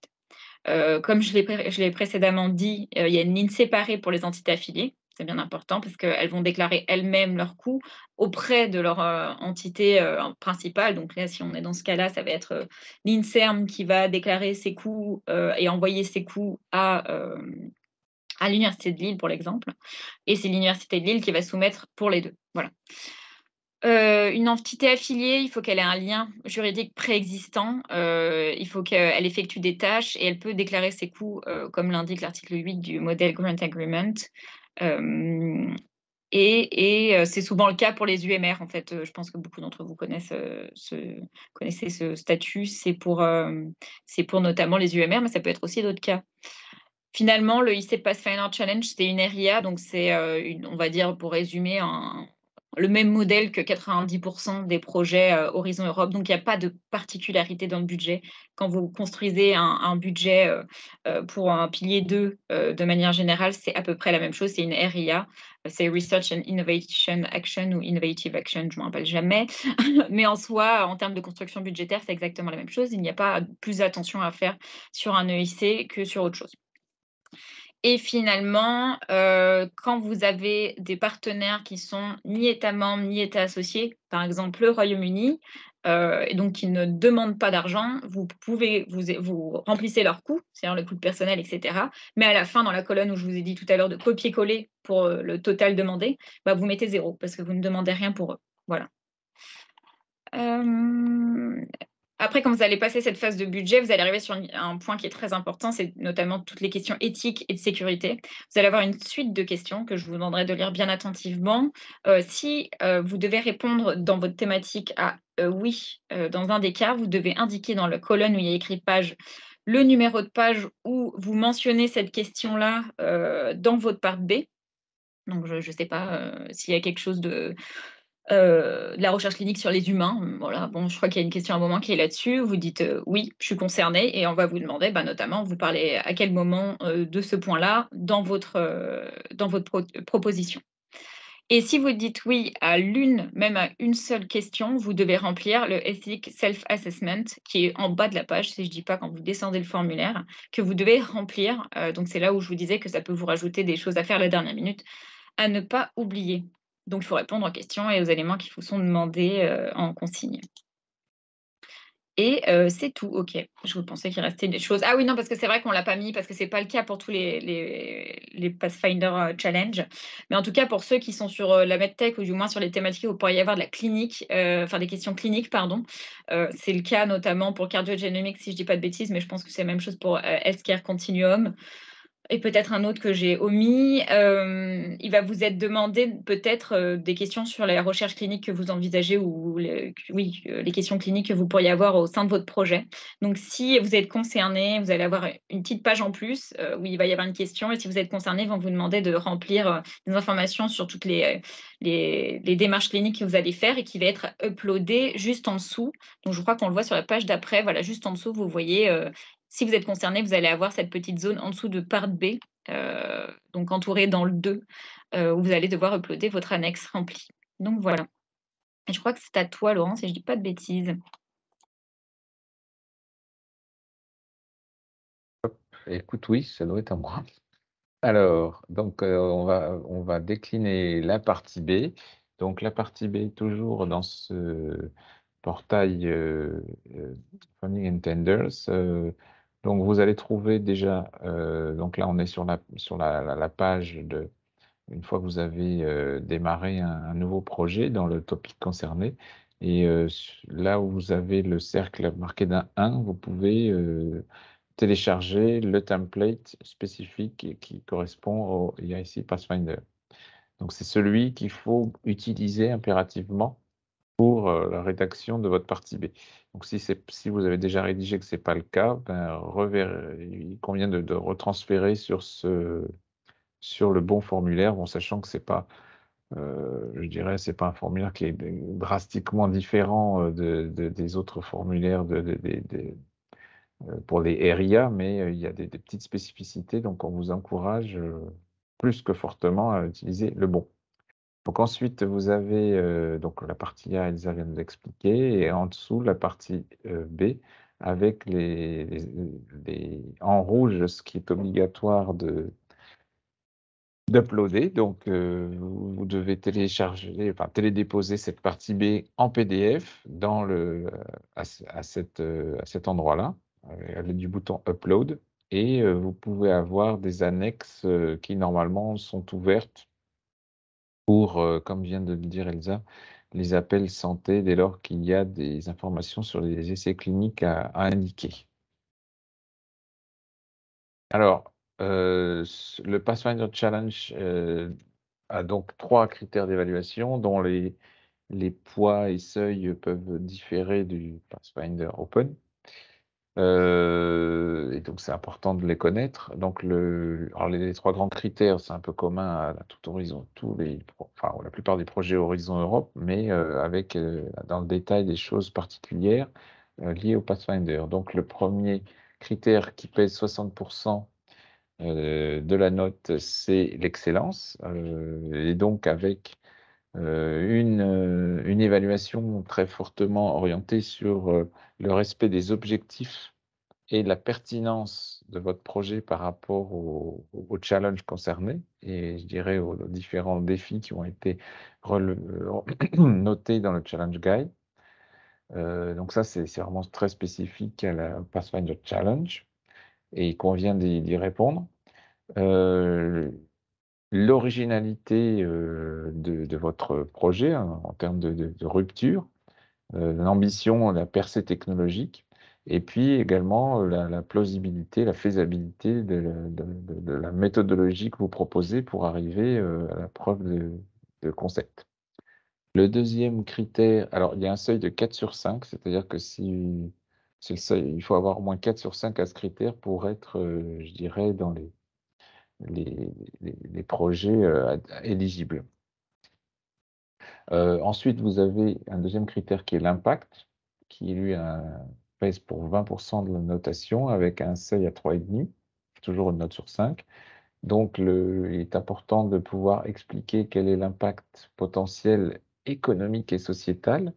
Comme je l'ai précédemment dit, il y a une ligne séparée pour les entités affiliées. C'est bien important parce qu'elles vont déclarer elles-mêmes leurs coûts auprès de leur, entité, principale. Donc là, si on est dans ce cas-là, ça va être, l'INSERM qui va déclarer ses coûts, et envoyer ses coûts à l'université de Lille, pour l'exemple et c'est l'université de Lille qui va soumettre pour les 2. Voilà. Une entité affiliée, il faut qu'elle ait un lien juridique préexistant, il faut qu'elle effectue des tâches et elle peut déclarer ses coûts, comme l'indique l'article 8 du Model Grant Agreement. Hem C'est souvent le cas pour les UMR en fait, je pense que beaucoup d'entre vous connaissez ce statut. C'est pour notamment les UMR, mais ça peut être aussi d'autres cas. Finalement, le IC Pathfinder Challenge, c'est une RIA, donc c'est, on va dire, pour résumer, le même modèle que 90 des projets, Horizon Europe. Donc il y a pas de particularité dans le budget. Quand vous construisez un budget, pour un pilier 2, de manière générale, c'est à peu près la même chose, c'est une RIA. C'est Research and Innovation Action ou Innovative Action, je ne me rappelle jamais. Mais en soi, en termes de construction budgétaire, c'est exactement la même chose. Il n'y a pas plus attention à faire sur un EIC que sur autre chose. Et finalement, quand vous avez des partenaires qui sont ni États membres, ni États associés, par exemple le Royaume-Uni, et donc qui ne demandent pas d'argent, vous remplissez leurs coûts, c'est-à-dire le coût de personnel et cetera. Mais à la fin, dans la colonne où je vous ai dit tout à l'heure de copier-coller pour, le total demandé, bah, vous mettez 0 parce que vous ne demandez rien pour eux. Voilà. Hem Après, quand vous allez passer cette phase de budget, vous allez arriver sur un point qui est très important, c'est notamment toutes les questions éthiques et de sécurité. Vous allez avoir une suite de questions que je vous demanderai de lire bien attentivement. Si, vous devez répondre dans votre thématique à, «oui», dans un des cas, vous devez indiquer dans la colonne où il y a écrit page, le numéro de page où vous mentionnez cette question-là, dans votre part B. Donc je ne sais pas, s'il y a quelque chose de la recherche clinique sur les humains, voilà, bon, je crois qu'il y a une question à un moment qui est là-dessus. Vous dites, «Oui, je suis concerné» et on va vous demander, bah, notamment, vous parlez à quel moment, de ce point-là dans votre proposition et si vous dites «oui» à l'une, même à une seule question, vous devez remplir le Ethic Self-Assessment qui est en bas de la page, si je ne dis pas quand vous descendez le formulaire, que vous devez remplir, donc c'est là où je vous disais que ça peut vous rajouter des choses à faire à la dernière minute. À ne pas oublier. Donc il faut répondre aux questions et aux éléments qui vous sont demandés, en consigne et c'est tout. OK. Je pensais qu'il restait des choses. Ah oui, non, parce que c'est vrai qu'on l'a pas mis, parce que c'est pas le cas pour tous les Pathfinder, Challenge. Mais en tout cas, pour ceux qui sont sur, la medtech ou du moins sur les thématiques où il pourrait y avoir de la clinique, enfin des questions cliniques, pardon. C'est le cas notamment pour Cardio-Genomics, si je dis pas de bêtises, mais je pense que c'est la même chose pour, Healthcare Continuum. Et peut-être un autre que j'ai omis, il va vous être demandé peut-être, des questions sur la recherche clinique que vous envisagez ou les questions cliniques que vous pourriez avoir au sein de votre projet. Donc si vous êtes concerné, vous allez avoir une petite page en plus, où il va y avoir une question et si vous êtes concerné, ils vont vous demander de remplir, des informations sur toutes les démarches cliniques que vous allez faire et qui va être uploadé juste en dessous. Donc je crois qu'on le voit sur la page d'après, voilà, juste en dessous, vous voyez, si vous êtes concerné, vous allez avoir cette petite zone en dessous de part B, donc entourée dans le 2, où vous allez devoir uploader votre annexe remplie. Donc voilà et je crois que c'est à toi Laurent, si je dis pas de bêtises. Écoute, oui, ça doit être à moi. Alors, donc, on va décliner la partie B. Donc la partie B, toujours dans ce portail, Funding and Tenders, donc vous allez trouver déjà, donc là, on est sur la page de une fois que vous avez, démarré un nouveau projet dans le topic concerné et là où vous avez le cercle marqué d'un 1, vous pouvez, télécharger le template spécifique et qui correspond au EIC Pathfinder. Donc c'est celui qu'il faut utiliser impérativement pour, la rédaction de votre partie B. Donc si vous avez déjà rédigé que c'est pas le cas, ben, il convient de retransférer sur le bon formulaire, bon, sachant que c'est pas, je dirais, c'est pas un formulaire qui est drastiquement différent, des autres formulaires pour les RIA, mais il y a des petites spécificités, donc on vous encourage, plus que fortement à utiliser le bon. Donc ensuite, vous avez, donc la partie A, Elsa vient de l'expliquer et en dessous la partie, B avec en rouge, ce qui est obligatoire d'uploader. Donc, vous devez télécharger, enfin télédéposer cette partie B en PDF dans à cet endroit-là, à l'aide du bouton upload et vous pouvez avoir des annexes, qui normalement sont ouvertes pour, comme vient de le dire Elsa, les appels santé dès lors qu'il y a des informations sur les essais cliniques à indiquer. Alors, le Pathfinder Challenge, a donc 3 critères d'évaluation dont les poids et seuils peuvent différer du Pathfinder Open. Et donc c'est important de les connaître. Donc alors les 3 grands critères, c'est un peu commun à tout horizon tous les enfin la plupart des projets Horizon Europe, mais avec, dans le détail des choses particulières, liées au Pathfinder. Donc le premier critère qui pèse 60 de la note, c'est l'excellence, et donc avec, une évaluation très fortement orientée sur, le respect des objectifs et la pertinence de votre projet par rapport au challenge concerné et je dirais aux différents défis qui ont été notés dans le challenge guide. Donc ça, c'est vraiment très spécifique à la Pathfinder Challenge et il convient d'y répondre. Heu, L'originalité, de votre projet, hein, en termes de rupture, l'ambition, la percée technologique et puis également, la plausibilité, la faisabilité de la méthodologie que vous proposez pour arriver, à la preuve de concept. Le deuxième critère, alors il y a un seuil de 4 sur 5, c'est-à-dire que si c'est le seuil, il faut avoir au moins 4 sur 5 à ce critère pour être, je dirais dans les les projets, éligibles. Ensuite, vous avez un deuxiil critère qui est l'impact, qui lui pèse pour 20 de la notation avec un seuil à 3,5, toujours une note sur 5. Donc il est important de pouvoir expliquer quel est l'impact potentiel économique et sociétal,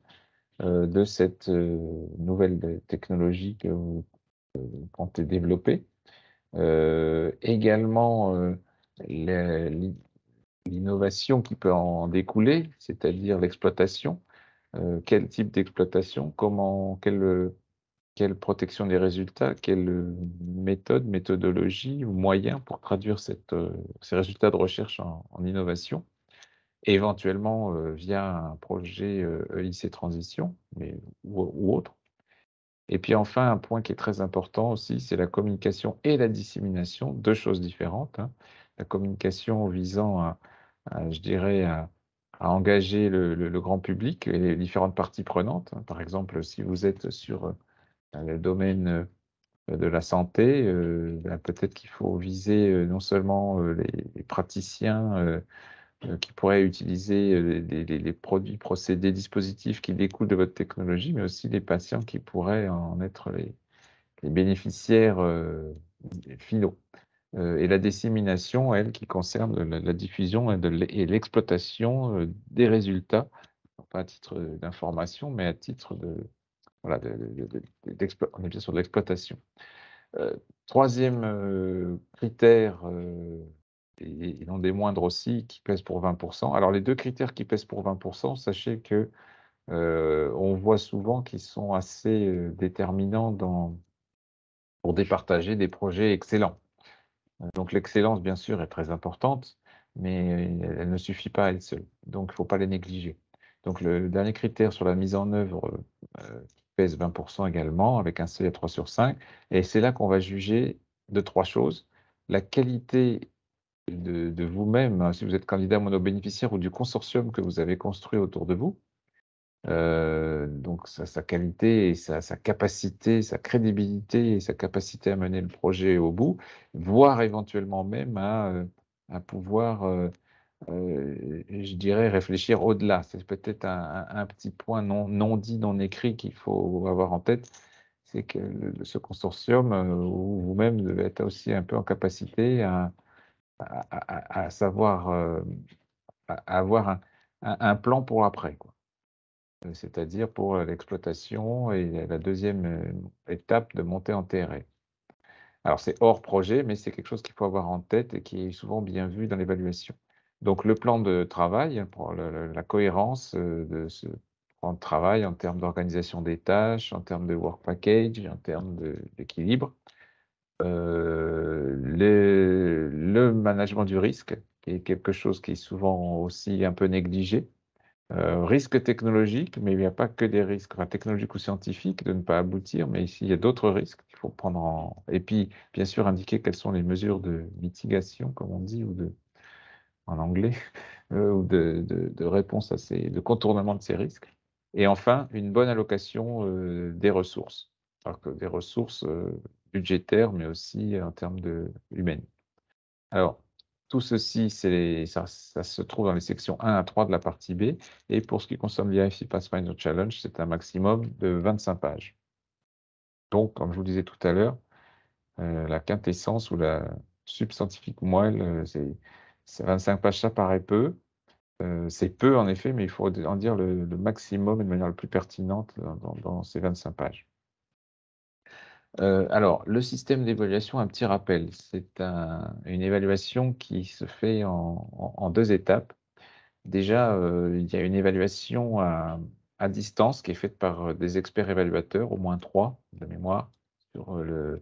de cette, nouvelle technologie que vous comptez développer. Également, l'innovation qui peut en découler, c'est-à-dire l'exploitation. Quel type d'exploitation? Quelle protection des résultats? Quelle, méthodologie ou moyen pour traduire ces résultats de recherche en innovation? Éventuellement, via un projet, EIC Transition, mais ou autre. Et puis enfin, un point qui est très important aussi, c'est la communication et la dissémination, 2 choses différentes, hein. La communication visant je dirais, à engager le grand public et les différentes parties prenantes, hein. Par exemple, si vous êtes sur, le domaine, de la santé, bah, peut-être qu'il faut viser, non seulement, les praticiens, qui pourraient utiliser, les produits, procédés, dispositifs qui découlent de votre technologie, mais aussi les patients qui pourraient en être les bénéficiaires, finaux. Et la dissémination, elle, qui concerne la diffusion et l'exploitation, des résultats, non pas à titre, d'information, mais à titre de voilà, on est bien sur de l'exploitation. 3e, critère, et non des moindres aussi, qui pèse pour 20. Alors les 2 critères qui pèsent pour 20, sachez que, on voit souvent qu'ils sont assez, déterminants pour départager des projets excellents. Donc l'excellence, bien sûr, est très importante, mais elle ne suffit pas à elle seule. Donc il ne faut pas les négliger. Donc le dernier critère sur la mise en œuvre, qui pèse 20 également, avec un seuil à 3/5, et c'est là qu'on va juger de 3 choses: la qualité de vous-même, hein, si vous êtes candidat monobénéficiaire, ou du consortium que vous avez construit autour de vous. Donc sa qualité et sa capacité, sa crédibilité et sa capacité à mener le projet au bout, voire éventuellement même à pouvoir, je dirais, réfléchir au-delà. C'est peut-être un petit point non dit, non écrit, qu'il faut avoir en tête. C'est que ce consortium, ou vous-même, devez être aussi un peu en capacité à savoir, à avoir un plan pour après, quoi. C'est-à-dire pour, l'exploitation et la 2e, étape de monter en TRL. Alors c'est hors projet, mais c'est quelque chose qu'il faut avoir en tête et qui est souvent bien vu dans l'évaluation. Donc le plan de travail, hein, pour la cohérence, de ce plan de travail en termes d'organisation des tâches, en termes de work package, en termes d'équilibre. Le management du risque, qui est quelque chose qui est souvent aussi un peu négligé. Risques technologiques, mais il n'y a pas que des risques, enfin, technologiques ou scientifiques, de ne pas aboutir, mais ici, il y a d'autres risques qu'il faut prendre et puis, bien sûr, indiquer quelles sont les mesures de mitigation, comme on dit, en anglais, ou de réponse de contournement de ces risques. Et enfin, une bonne allocation, des ressources. Alors que des ressources, budgétaires, mais aussi en termes humaines. Alors, tout ceci, ça se trouve dans les sections 1 à 3 de la partie B, et pour ce qui concerne l'IFI Pathfinder Challenge, c'est un maximum de 25 pages. Donc, comme je vous disais tout à l'heure, la quintessence ou la substantifique moelle, c'est 25 pages, ça paraît peu. C'est peu en effet, mais il faut en dire le maximum et de manière le plus pertinente dans ces 25 pages. Alors, le système d'évaluation, un petit rappel, c'est une évaluation qui se fait en 2 étapes. Déjà, il y a une évaluation à distance qui est faite par, des experts évaluateurs, au moins 3 de mémoire, sur, le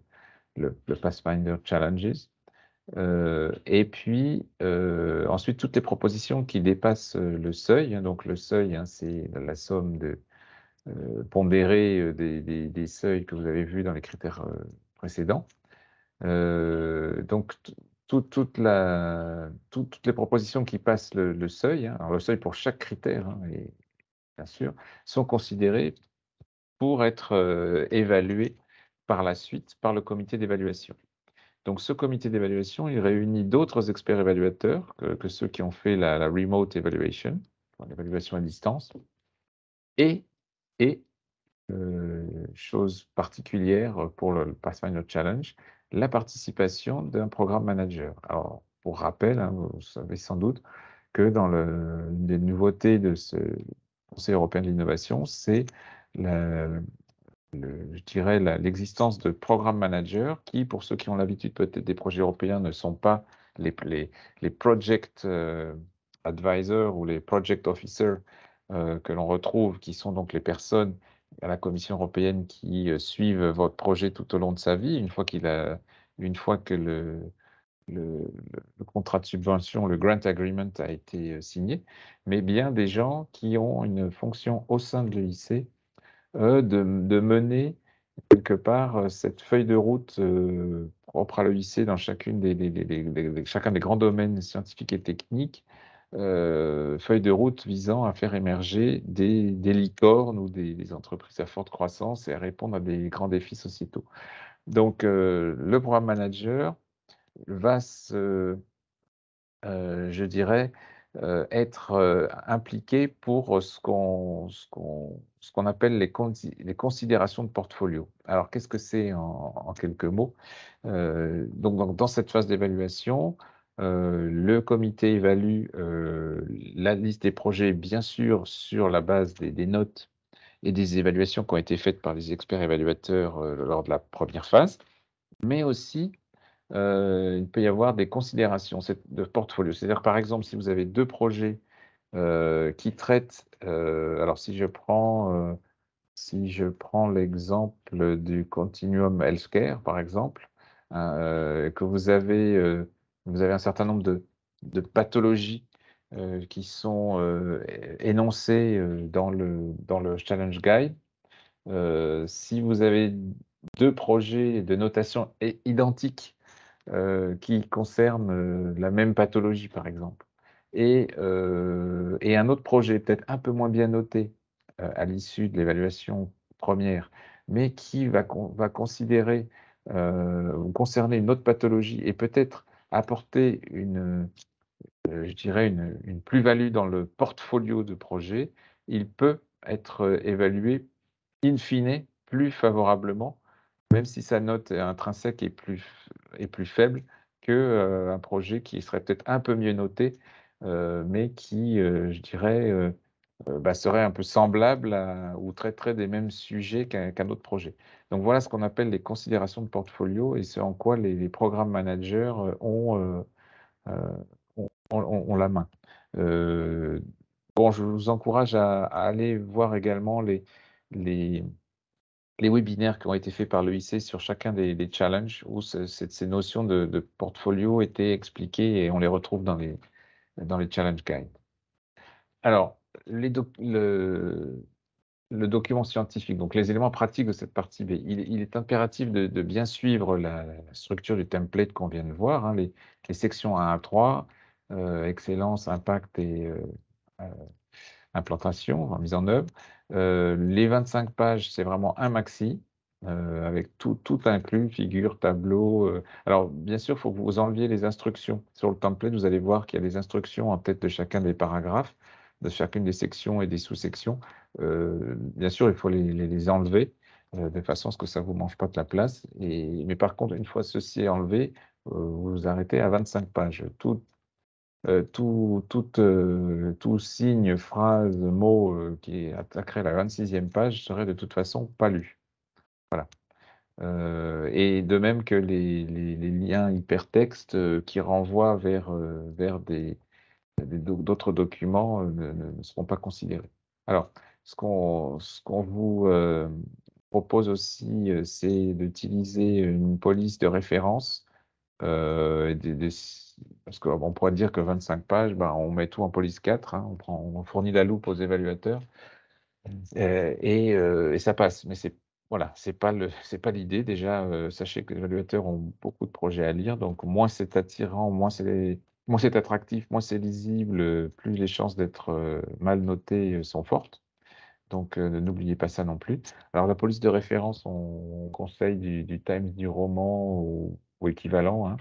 Pathfinder Challenges. Et puis, ensuite, toutes les propositions qui dépassent, le seuil, hein, donc le seuil, hein, c'est la somme pondérée, des seuils que vous avez vus dans les critères, précédents. Donc toutes les propositions qui passent le seuil, hein, alors le seuil pour chaque critère, hein, et bien sûr, sont considérées pour être, évaluées par la suite par le comité d'évaluation. Donc ce comité d'évaluation, il réunit d'autres experts évaluateurs que ceux qui ont fait la remote evaluation, l'évaluation à distance, et et chose particulière pour le Pathfinder Challenge, la participation d'un programme manager. Alors, pour rappel, hein, vous savez sans doute que une des nouveautés de ce Conseil européen de l'innovation, c'est la je dirais l'existence de programmes managers qui, pour ceux qui ont l'habitude peut-être des projets européens, ne sont pas les project, advisors ou les project officers, que l'on retrouve, qui sont donc les personnes à la Commission européenne qui, suivent votre projet tout au long de sa vie, une fois que le contrat de subvention, le grant agreement a été, signé, mais bien des gens qui ont une fonction au sein de l'EIC, de mener quelque part, cette feuille de route, propre à l'EIC dans chacune chacun des grands domaines scientifiques et techniques, feuille de route visant à faire émerger des licornes ou des entreprises à forte croissance et à répondre à des grands défis sociétaux. Donc, le programme manager va je dirais, être, impliqué pour, ce qu'on appelle les considérations de portfolio. Alors qu'est-ce que c'est en quelques mots? Donc dans cette phase d'évaluation, le comité évalue, la liste des projets, bien sûr, sur la base des notes et des évaluations qui ont été faites par les experts évaluateurs, lors de la première phase. mais aussi, il peut y avoir des considérations de portfolio. C'est-à-dire, par exemple, si vous avez 2 projets, qui traitent, alors si je prends l'exemple du Continuum Healthcare, par exemple, hein, que vous avez un certain nombre de pathologies, qui sont, énoncées, dans le challenge guide. Si vous avez 2 projets de notation identiques, qui concernent, la même pathologie, par exemple, et un autre projet peut-être un peu moins bien noté, à l'issue de l'évaluation première, mais qui va considérer, ou concerner une autre pathologie et peut-être apporter je dirais une plus-value dans le portfolio de projet, il peut être, évalué in fine plus favorablement, même si sa note intrinsèque est plus faible que, un projet qui serait peut-être un peu mieux noté, mais qui, je dirais, bah, serait un peu semblable à ou traiterait des mêmes sujets qu'un autre projet. Donc voilà ce qu'on appelle les considérations de portfolio et ce en quoi les programmes managers, ont la main. Bon, je vous encourage à aller voir également les les webinaires qui ont été faits par l'EIC sur chacun des challenges où ces notions de portfolio étaient expliquées et on les retrouve dans les challenge guides. Alors, les doc le document scientifique, donc les éléments pratiques de cette partie B, il est impératif de bien suivre la structure du template qu'on vient de voir, hein, les sections 1 à 3, excellence, impact et implantation, enfin, mise en œuvre. Les 25 pages, c'est vraiment un maxi, avec tout inclus, figures, tableaux. Alors, bien sûr, il faut que vous enleviez les instructions. Sur le template, vous allez voir qu'il y a des instructions en tête de chacun des paragraphes, de chacune des sections et des sous-sections. Bien sûr, il faut les enlever, de façon à ce que ça ne vous mange pas de la place. Mais par contre, une fois ceci enlevé, vous vous arrêtez à 25 pages. Tout signe, phrase, mot, qui attaquerait la 26e page serait de toute façon pas lu. Voilà, et de même que les liens hypertextes, qui renvoient vers d'autres documents, ne seront pas considérés. Alors, ce qu'on vous, propose aussi, c'est d'utiliser une police de référence. Et parce qu'on pourrait dire que 25 pages, ben, on met tout en police 4, hein, on fournit la loupe aux évaluateurs, et ça passe. Mais voilà, c'est pas l'idée. Déjà, sachez que les évaluateurs ont beaucoup de projets à lire, donc moins c'est attirant, moins c'est attractif, moins c'est lisible, plus les chances d'être, mal noté, sont fortes. Donc, n'oubliez pas ça non plus. Alors la police de référence, on conseille du Times New Roman ou équivalent, hein.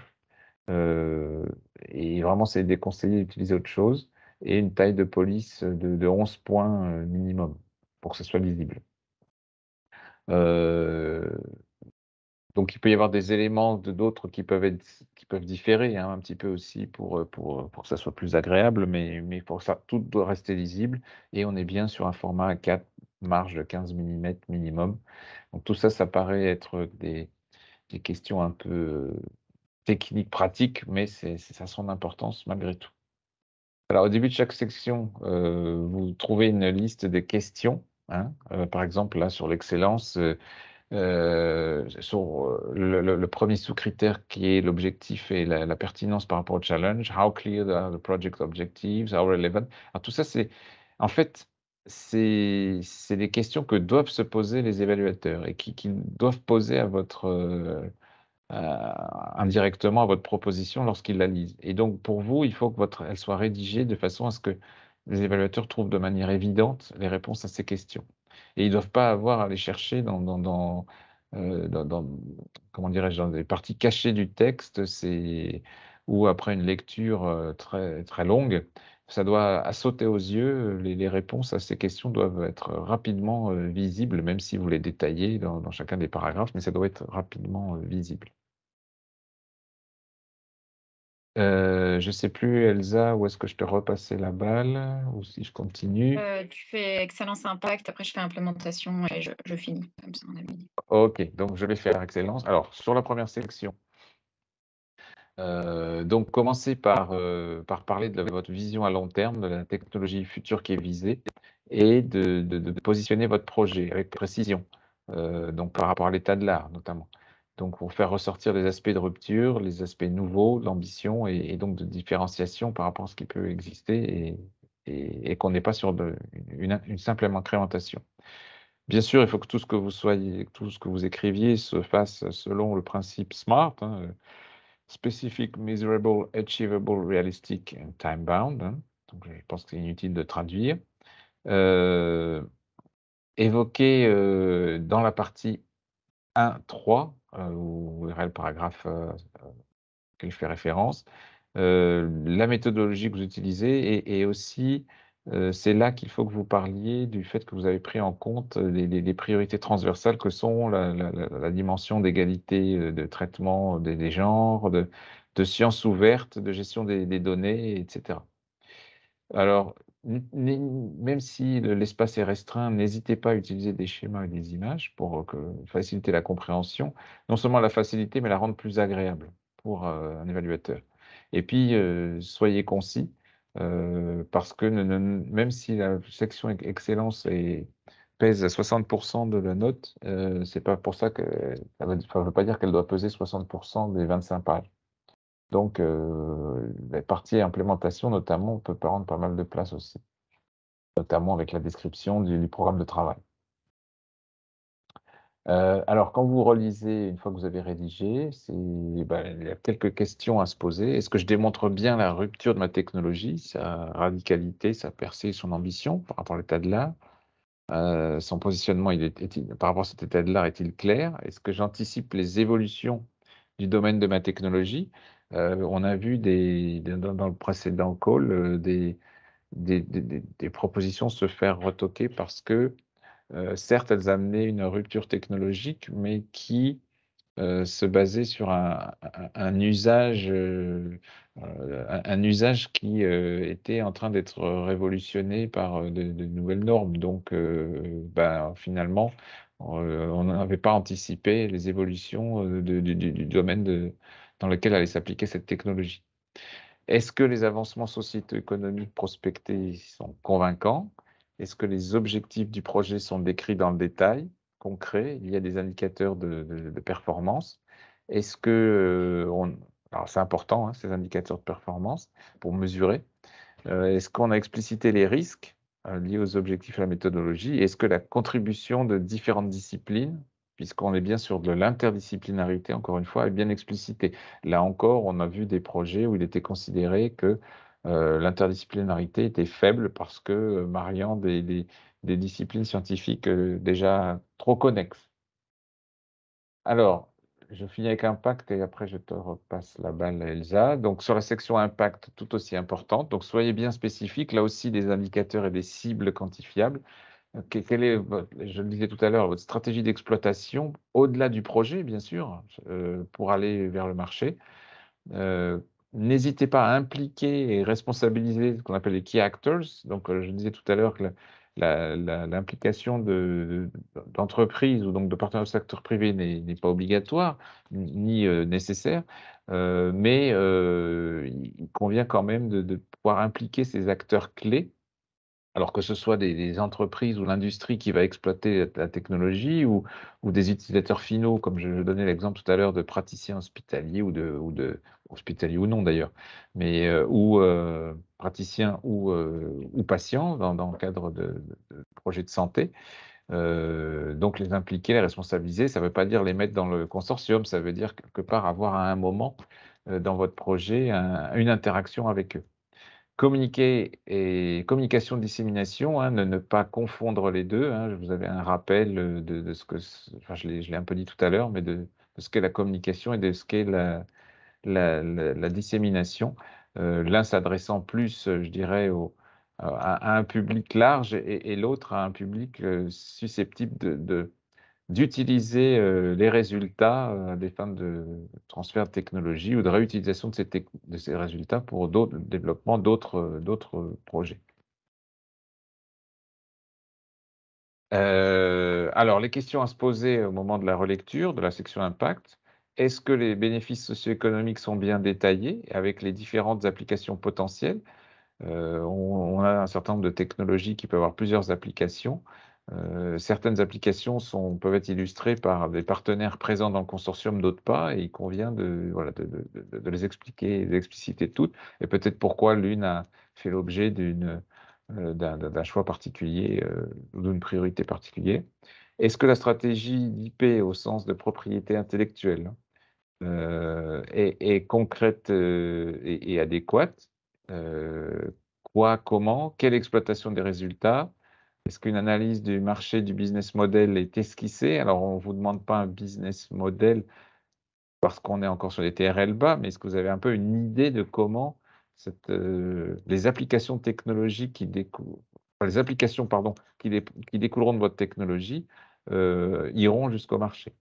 Heu et vraiment, c'est déconseillé d'utiliser autre chose et une taille de police de 11 points, minimum, pour que ce soit lisible. Heu, donc il peut y avoir des éléments d'autres qui peuvent différer, hein, un petit peu aussi pour que ça soit plus agréable, mais pour ça, tout doit rester lisible et on est bien sur un format A4, marge de 15 millimètres minimum. Donc tout ça, ça paraît être des questions un peu, techniques, pratiques, mais ça a son importance malgré tout. Alors, au début de chaque section, vous trouvez une liste des questions, hein. Par exemple, là, sur l'excellence, sur, le 1er sous-critère qui est l'objectif et la pertinence par rapport au challenge. How clear are the project objectives? How relevant? Alors tout ça, en fait, c'est des questions que doivent se poser les évaluateurs et qu'ils doivent poser à indirectement à votre proposition lorsqu'ils la lisent et donc pour vous, il faut que elle soit rédigée de façon à ce que les évaluateurs trouvent de manière évidente les réponses à ces questions et ils doivent pas avoir à les chercher dans comment dirais-je? Dans des parties cachées du texte, ou après une lecture, très très longue. Ça doit sauter aux yeux, les réponses à ces questions doivent être rapidement, visibles, même si vous les détaillez dans chacun des paragraphes, mais ça doit être rapidement, visible. Je sais plus, Elsa, où est-ce que je te repassais la balle ou si je continue. Tu fais excellence impact, après je fais implémentation et je finis, comme ça on a mis. OK, donc je vais faire excellence. Alors, sur la première section, donc commencez par parler de votre vision à long terme, de la technologie future qui est visée et de positionner votre projet avec précision, donc par rapport à l'état de l'art notamment. Donc pour faire ressortir les aspects de rupture, les aspects nouveaux, l'ambition et donc de différenciation par rapport à ce qui peut exister et qu'on n'est pas sur une simple incrémentation. Bien sûr, il faut que tout ce que vous écriviez se fasse selon le principe SMART, hein, Specific, Measurable, Achievable, Realistic and Time-bound, hein. Donc je pense que c'est inutile de traduire. Évoquez, dans la partie 1.3, où vous verrez le paragraphe, auquel je fais référence, la méthodologie que vous utilisez et aussi, c'est là qu'il faut que vous parliez du fait que vous avez pris en compte les priorités transversales que sont la dimension d'égalité, de traitement des genres, de sciences ouvertes, de gestion des données et cetera. Alors, même si l'espace est restreint, n'hésitez pas à utiliser des schémas et des images pour, faciliter la compréhension. Non seulement la faciliter, mais la rendre plus agréable pour, un évaluateur. Et puis, soyez concis, parce que même si la section excellence pèse à 60 de la note, c'est pas pour ça que ça veut pas dire qu'elle doit peser 60 des 25 pages. Donc, la partie implémentation notamment peut prendre pas mal de place aussi, notamment avec la description du programme de travail. Alors quand vous relisez, une fois que vous avez rédigé, il y a quelques questions à se poser. Est-ce que je démontre bien la rupture de ma technologie, sa radicalité, sa percée, son ambition par rapport à l'état de l'art? Son positionnement, par rapport à cet état de l'art, est-il clair? Est-ce que j'anticipe les évolutions du domaine de ma technologie? On a vu dans le précédent call, des propositions se faire retoquer parce que, certes, elles amenaient une rupture technologique, mais qui se basait sur un usage, un usage qui, était en train d'être révolutionné par, de nouvelles normes. Donc, finalement, on n'avait pas anticipé les évolutions, du domaine dans lequel allait s'appliquer cette technologie. Est-ce que les avancements socio-économiques prospectés sont convaincants? Est-ce que les objectifs du projet sont décrits dans le détail, concret? Il y a des indicateurs de performance. Est-ce que, alors c'est important, hein, ces indicateurs de performance pour mesurer. Est-ce qu'on a explicité les risques, liés aux objectifs et à la méthodologie? Est-ce que la contribution de différentes disciplines, puisqu'on est bien sur de l'interdisciplinarité, encore une fois, est bien explicitée? Là encore, on a vu des projets où il était considéré que, l'interdisciplinarité était faible parce que, mariant des disciplines scientifiques, déjà trop connexes. Alors, je finis avec impact et après je te repasse la balle à Elsa. Donc sur la section impact, tout aussi importante, donc soyez bien spécifique, là aussi des indicateurs et des cibles quantifiables. Quelle est je le disais tout à l'heure, votre stratégie d'exploitation au-delà du projet, bien sûr, pour aller vers le marché? Heu, N'hésitez pas à impliquer et responsabiliser ce qu'on appelle les key actors. Donc, je disais tout à l'heure que l'implication d'entreprises ou donc de partenaires du secteur privé n'est pas obligatoire ni, nécessaire, mais, il convient quand même de pouvoir impliquer ces acteurs clés, alors que ce soit des entreprises ou l'industrie qui va exploiter la technologie ou des utilisateurs finaux, comme je donnais l'exemple tout à l'heure de praticiens hospitaliers ou de hospitaliers ou non d'ailleurs, mais ou praticiens ou patients dans le cadre de projets de santé. Donc les impliquer, les responsabiliser, ça ne veut pas dire les mettre dans le consortium, ça veut dire quelque part avoir à un moment, dans votre projet une interaction avec eux. Communiquer et communication, dissémination, hein, ne pas confondre les 2, hein. Vous avez un rappel, de ce que enfin, je l'ai un peu dit tout à l'heure, mais de ce qu'est la communication et de ce qu'est la dissémination. L'un s'adressant plus, je dirais à un public large et l'autre à un public, susceptible d'utiliser, les résultats, à des fins de transfert de technologie ou de réutilisation de ces résultats pour d'autres développement d'autres projets. Alors les questions à se poser au moment de la relecture de la section impact: est-ce que les bénéfices socio-économiques sont bien détaillés avec les différentes applications potentielles? On a un certain nombre de technologies qui peuvent avoir plusieurs applications. Certaines applications peuvent être illustrées par des partenaires présents dans le consortium, d'autres pas, et il convient de voilà, de les expliquer, d'expliciter toutes, et peut-être pourquoi l'une a fait l'objet d'un choix particulier, ou d'une priorité particulière. Est-ce que la stratégie d'IP au sens de propriété intellectuelle est concrète, et adéquate? Quoi, comment? Quelle exploitation des résultats? Est-ce qu'une analyse du marché, du business model est esquissée? Alors on ne vous demande pas un business model parce qu'on est encore sur des TRL bas, mais est-ce que vous avez un peu une idée de comment les applications technologiques les applications, pardon, qui découleront de votre technologie, iront jusqu'au marché?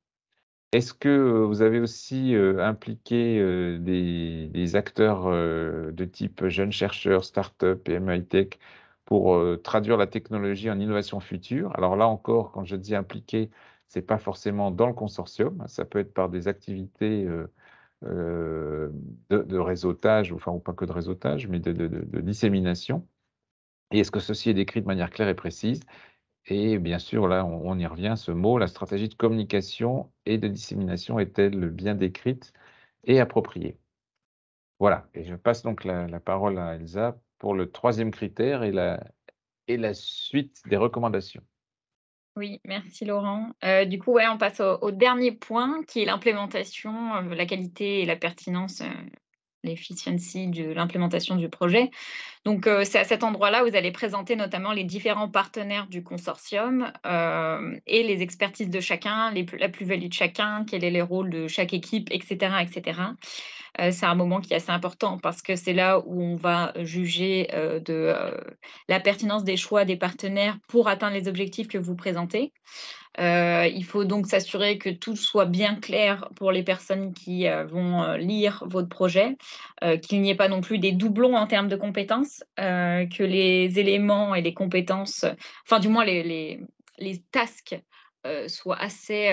Est-ce que, vous avez aussi, impliqué, des acteurs, de type jeunes chercheurs, start-up, PME high-tech pour, traduire la technologie en innovation future? Alors là encore, quand je dis impliqué, c'est pas forcément dans le consortium, hein, ça peut être par des activités, heu, de réseautage, enfin, ou pas que de réseautage, mais de dissémination, et est-ce que ceci est décrit de manière claire et précise? Et bien sûr, là, on y revient, ce mot, la stratégie de communication et de dissémination est-elle bien décrite et appropriée? Voilà, et je passe donc la parole à Elsa pour le troisième critère et la suite des recommandations. Oui, merci Laurent. Du coup, ouais, on passe au dernier point qui est l'implémentation, la qualité et la pertinence, l'efficiency de l'implémentation du projet. Donc, c'est à cet endroit-là où vous allez présenter notamment les différents partenaires du consortium, et les expertises de chacun, la plus-value de chacun, quels est les rôles de chaque équipe et cetera et cetera. C'est un moment qui est assez important parce que c'est là où on va juger, la pertinence des choix des partenaires pour atteindre les objectifs que vous présentez. Il faut donc s'assurer que tout soit bien clair pour les personnes qui, vont, lire votre projet, qu'il n'y ait pas non plus des doublons en termes de compétences, que les éléments et les compétences, enfin du moins les tasks, soient assez,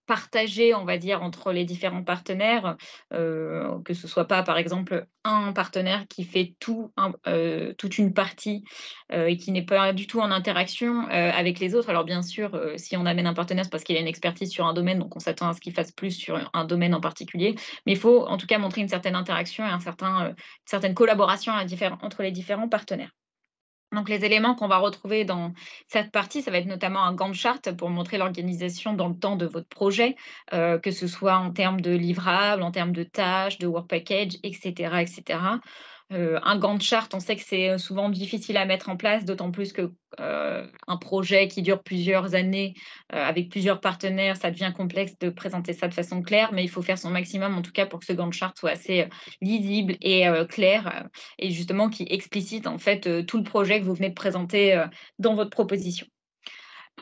partagés, on va dire, entre les différents partenaires, que ce soit pas, par exemple, un partenaire qui fait toute une partie, et qui n'est pas du tout en interaction, avec les autres. Alors bien sûr, si on amène un partenaire, c'est parce qu'il a une expertise sur un domaine, donc on s'attend à ce qu'il fasse plus sur un domaine en particulier. Mais il faut en tout cas montrer une certaine interaction et une certaine collaboration entre les différents partenaires. Donc les éléments qu'on va retrouver dans cette partie, ça va être notamment un Gantt chart pour montrer l'organisation dans le temps de votre projet, que ce soit en termes de livrables, en termes de tâches, de work package et cetera et cetera. Un Gantt chart, on sait que c'est, souvent difficile à mettre en place, d'autant plus que, un projet qui dure plusieurs années, avec plusieurs partenaires, ça devient complexe de présenter ça de façon claire, mais il faut faire son maximum en tout cas pour que ce Gantt chart soit assez, lisible et clair, et justement qui explicite en fait, tout le projet que vous venez de présenter, dans votre proposition.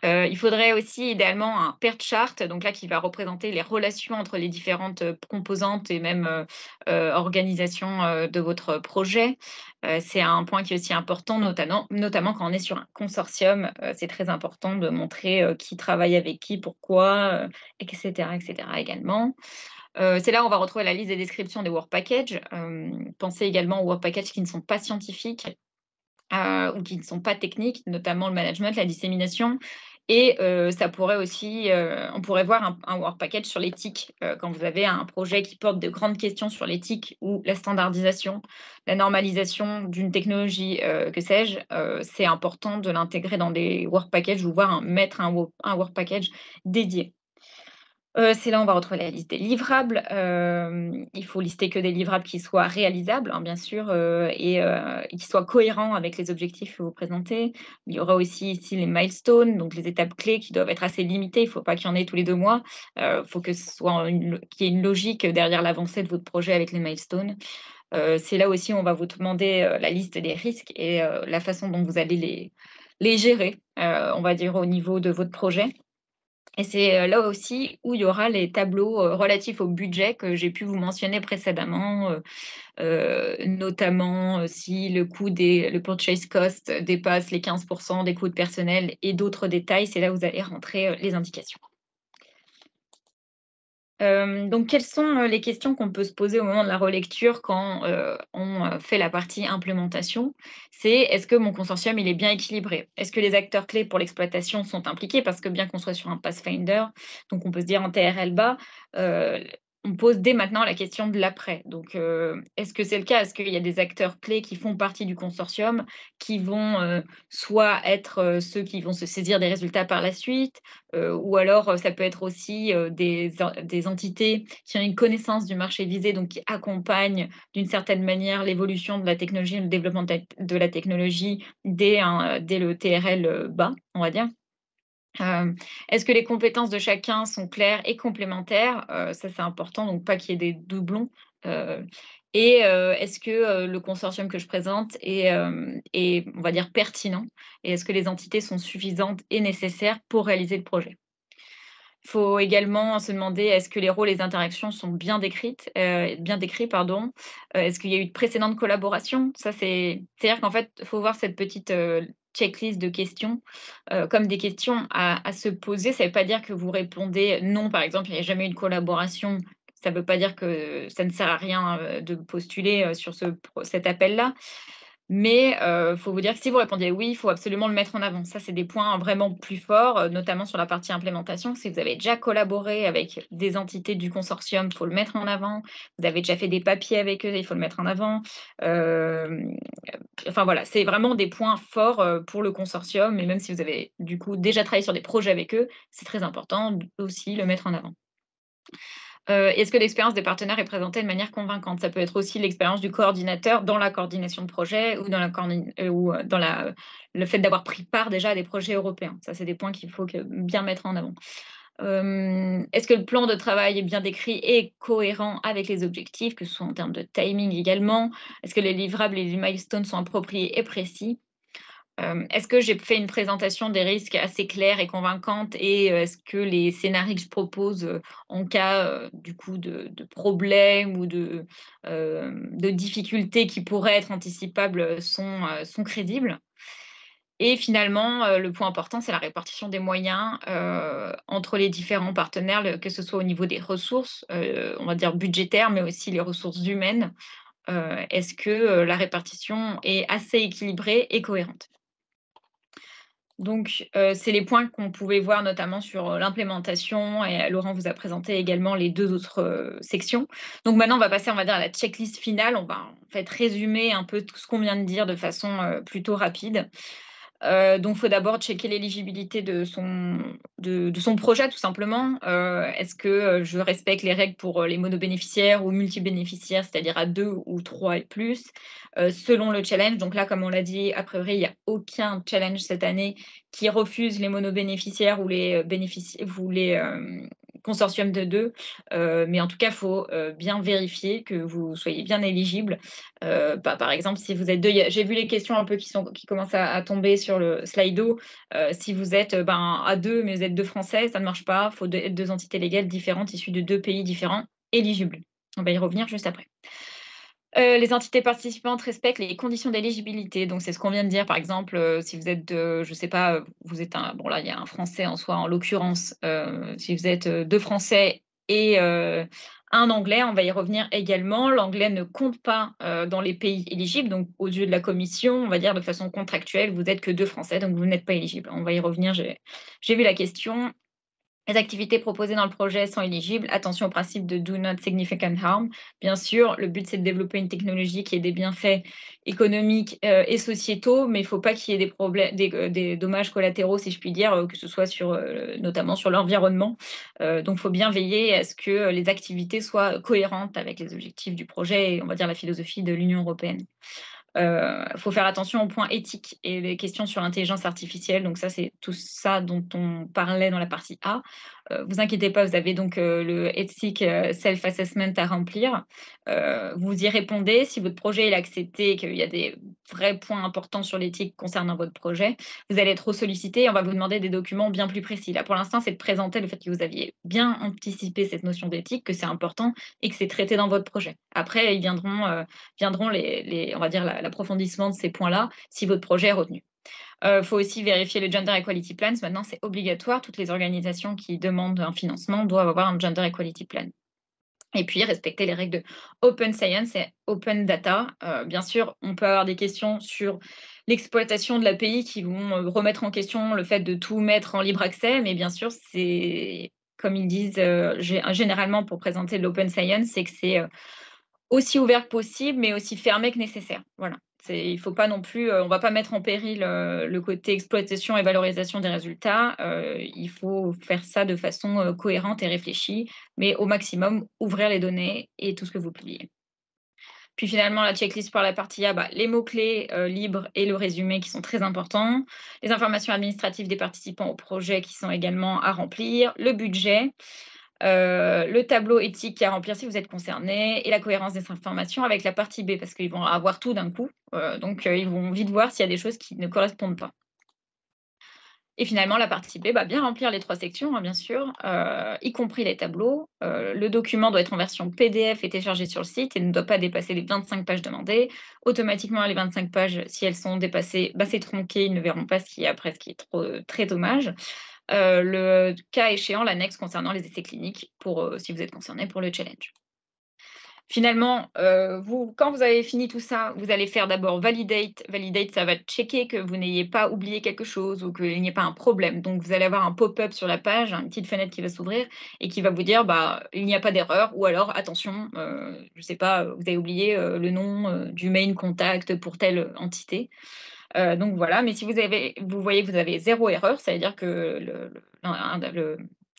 Il faudrait aussi idéalement un PERT chart, donc là qui va représenter les relations entre les différentes, composantes et même, organisations, de votre projet. C'est un point qui est aussi important notamment quand on est sur un consortium, c'est très important de montrer, qui travaille avec qui, pourquoi, et cetera également. C'est là où on va retrouver la liste des descriptions des work packages. Pensez également aux work packages qui ne sont pas scientifiques, ou qui ne sont pas techniques, notamment le management, la dissémination, et ça pourrait aussi, on pourrait voir un work package sur l'éthique, quand vous avez un projet qui porte de grandes questions sur l'éthique ou la standardisation, la normalisation d'une technologie, que sais-je, c'est important de l'intégrer dans des work packages ou voir mettre un work package dédié. C'est là où on va retrouver la liste des livrables. Il faut lister que des livrables qui soient réalisables, hein, bien sûr, et qui soient cohérents avec les objectifs que vous présentez. Il y aura aussi ici les milestones, donc les étapes clés qui doivent être assez limitées. Il ne faut pas qu'il y en ait tous les 2 mois. Il faut que ce soit qu'il y ait une logique derrière l'avancée de votre projet avec les milestones. C'est là aussi où on va vous demander, la liste des risques et la façon dont vous allez les gérer, on va dire au niveau de votre projet. Et c'est, là aussi où il y aura les tableaux, relatifs au budget que j'ai pu vous mentionner précédemment, notamment, si le purchase cost dépasse les 15 des coûts de personnel et d'autres détails, c'est là où vous allez rentrer, les indications. Donc quelles sont, les questions qu'on peut se poser au moment de la relecture quand, on, fait la partie implémentation? C'est: «Est-ce que mon consortium, il est bien équilibré? Est-ce que les acteurs clés pour l'exploitation sont impliqués?» Parce que bien qu'on soit sur un pathfinder, donc on peut se dire en TRL bas, heu, on pose dès maintenant la question de l'après. Donc, est-ce que c'est le cas? Est-ce qu'il y a des acteurs clés qui font partie du consortium, qui vont, soit être, ceux qui vont se saisir des résultats par la suite, ou alors, ça peut être aussi, des entités qui ont une connaissance du marché visé, donc qui accompagnent d'une certaine manière l'évolution de la technologie, le développement de la technologie dès le TRL, bas, on va dire. Est-ce que les compétences de chacun sont claires et complémentaires? Ça, c'est important, donc pas qu'il y ait des doublons, heu est-ce que, le consortium que je présente est, on va dire, pertinent? Et est-ce que les entités sont suffisantes et nécessaires pour réaliser le projet? Il faut également se demander, est-ce que les rôles et les interactions sont bien décrits, pardon? Est-ce qu'il y a eu de précédentes collaborations? Ça, c'est-à-dire qu'en fait, il faut voir cette petite, checklist de questions, comme des questions à se poser. Ça ne veut pas dire que vous répondez: «Non», par exemple, il n'y a jamais eu de collaboration. Ça ne veut pas dire que ça ne sert à rien, de postuler, sur cet appel-là. Mais, faut vous dire que si vous répondez «oui», il faut absolument le mettre en avant. Ça, c'est des points vraiment plus forts, notamment sur la partie implémentation. Si vous avez déjà collaboré avec des entités du consortium, il faut le mettre en avant. Vous avez déjà fait des papiers avec eux, il faut le mettre en avant. Hem, enfin voilà, c'est vraiment des points forts, pour le consortium et même si vous avez du coup déjà travaillé sur des projets avec eux, c'est très important aussi le mettre en avant. Est-ce que l'expérience des partenaires est présentée de manière convaincante? Ça peut être aussi l'expérience du coordinateur dans la coordination de projet ou dans le fait d'avoir pris part déjà à des projets européens. Ça, c'est des points qu'il faut bien mettre en avant. Est-ce que le plan de travail est bien décrit et cohérent avec les objectifs, que ce soit en termes de timing également? Est-ce que les livrables et les milestones sont appropriés et précis? Est-ce que j'ai fait une présentation des risques assez claire et convaincante et est-ce que les scénarios que je propose, en cas, du coup de problèmes ou de difficultés qui pourraient être anticipables, sont crédibles? Et finalement, le point important, c'est la répartition des moyens, entre les différents partenaires, que ce soit au niveau des ressources, on va dire budgétaires, mais aussi les ressources humaines. Est-ce que, la répartition est assez équilibrée et cohérente? Donc, c'est les points qu'on pouvait voir notamment sur, l'implémentation et Laurent vous a présenté également les 2 autres, sections. Donc maintenant, on va passer, on va dire, à la checklist finale. On va, en fait, résumer un peu tout ce qu'on vient de dire de façon, plutôt rapide. Donc, il faut d'abord checker l'éligibilité de son projet tout simplement. Est-ce que, je respecte les règles pour, les monobénéficiaires ou multibénéficiaires, c'est-à-dire à 2 ou 3 et plus, selon le challenge. Donc là, comme on l'a dit, a priori, il y a aucun challenge cette année qui refuse les monobénéficiaires ou les, consortiums de 2. Mais en tout cas, il faut, bien vérifier que vous soyez bien éligible. Bah, par exemple, si vous êtes 2, j'ai vu les questions un peu qui commencent à tomber sur le Slido. Si vous êtes, ben, à 2, mais vous êtes 2 Français, ça ne marche pas. Il faut être 2 entités légales différentes issues de 2 pays différents, éligibles. On va y revenir juste après. Les entités participantes respectent les conditions d'éligibilité, donc c'est ce qu'on vient de dire. Par exemple, si vous êtes, je sais pas, vous êtes un bon là, il y a un Français en soi, en l'occurrence, si vous êtes, 2 Français et 1 Anglais, on va y revenir également. L'anglais ne compte pas, dans les pays éligibles, donc aux yeux de la commission, on va dire de façon contractuelle, vous êtes que 2 Français, donc vous n'êtes pas éligible. On va y revenir, j'ai vu la question. Les activités proposées dans le projet sont éligibles. Attention au principe de do not significant harm. Bien sûr, le but, c'est de développer une technologie qui ait des bienfaits économiques, et sociétaux, mais il ne faut pas qu'il y ait des dommages collatéraux, si je puis dire, que ce soit notamment sur l'environnement. Donc il faut bien veiller à ce que, les activités soient cohérentes avec les objectifs du projet et on va dire la philosophie de l'Union européenne. Il faut faire attention aux points éthiques et les questions sur l'intelligence artificielle. Donc ça, c'est tout ça dont on parlait dans la partie A. vous inquiétez pas, vous avez donc, le Ethic, Self-Assessment à remplir. Vous y répondez. Si votre projet est accepté et qu'il y a des vrais points importants sur l'éthique concernant votre projet, vous allez être sollicité et on va vous demander des documents bien plus précis. Là, pour l'instant, c'est de présenter le fait que vous aviez bien anticipé cette notion d'éthique, que c'est important et que c'est traité dans votre projet. Après, viendront les on va dire l'approfondissement de ces points-là, si votre projet est retenu. Faut aussi vérifier le Gender Equality Plans. Maintenant, c'est obligatoire. Toutes les organisations qui demandent un financement doivent avoir un Gender Equality Plan. Et puis respecter les règles de Open Science et Open Data. Bien sûr, on peut avoir des questions sur l'exploitation de l'API qui vont, remettre en question le fait de tout mettre en libre accès, mais bien sûr, c'est comme ils disent, généralement pour présenter de l'open science, c'est que c'est, aussi ouvert que possible, mais aussi fermé que nécessaire. Voilà. Il faut pas non plus, on va pas mettre en péril, le côté exploitation et valorisation des résultats. Il faut faire ça de façon, cohérente et réfléchie, mais au maximum, ouvrir les données et tout ce que vous publiez. Puis finalement, la checklist pour la partie A, bah, les mots-clés, libres et le résumé qui sont très importants. Les informations administratives des participants au projet qui sont également à remplir. Le budget. Le tableau éthique à remplir si vous êtes concerné et la cohérence des informations avec la partie B parce qu'ils vont avoir tout d'un coup, donc ils vont vite voir s'il y a des choses qui ne correspondent pas. Et finalement la partie B, bah, bien remplir les 3 sections, hein, bien sûr, y compris les tableaux. Le document doit être en version PDF et téléchargé sur le site et ne doit pas dépasser les 25 pages demandées. Automatiquement les 25 pages, si elles sont dépassées, bah, c'est tronqué, ils ne verront pas ce qu'il y a après, ce qui est trop, très dommage. Le cas échéant, l'annexe concernant les essais cliniques pour, si vous êtes concerné pour le challenge. Finalement, quand vous avez fini tout ça, vous allez faire d'abord validate. Validate, ça va checker que vous n'ayez pas oublié quelque chose ou qu'il n'y ait pas un problème. Donc vous allez avoir un pop-up sur la page, une petite fenêtre qui va s'ouvrir et qui va vous dire: «Bah, il n'y a pas d'erreur» ou alors: «Attention, je sais pas, vous avez oublié, le nom, du main contact pour telle entité». Donc voilà, mais si vous voyez que vous avez 0 erreur, ça veut dire que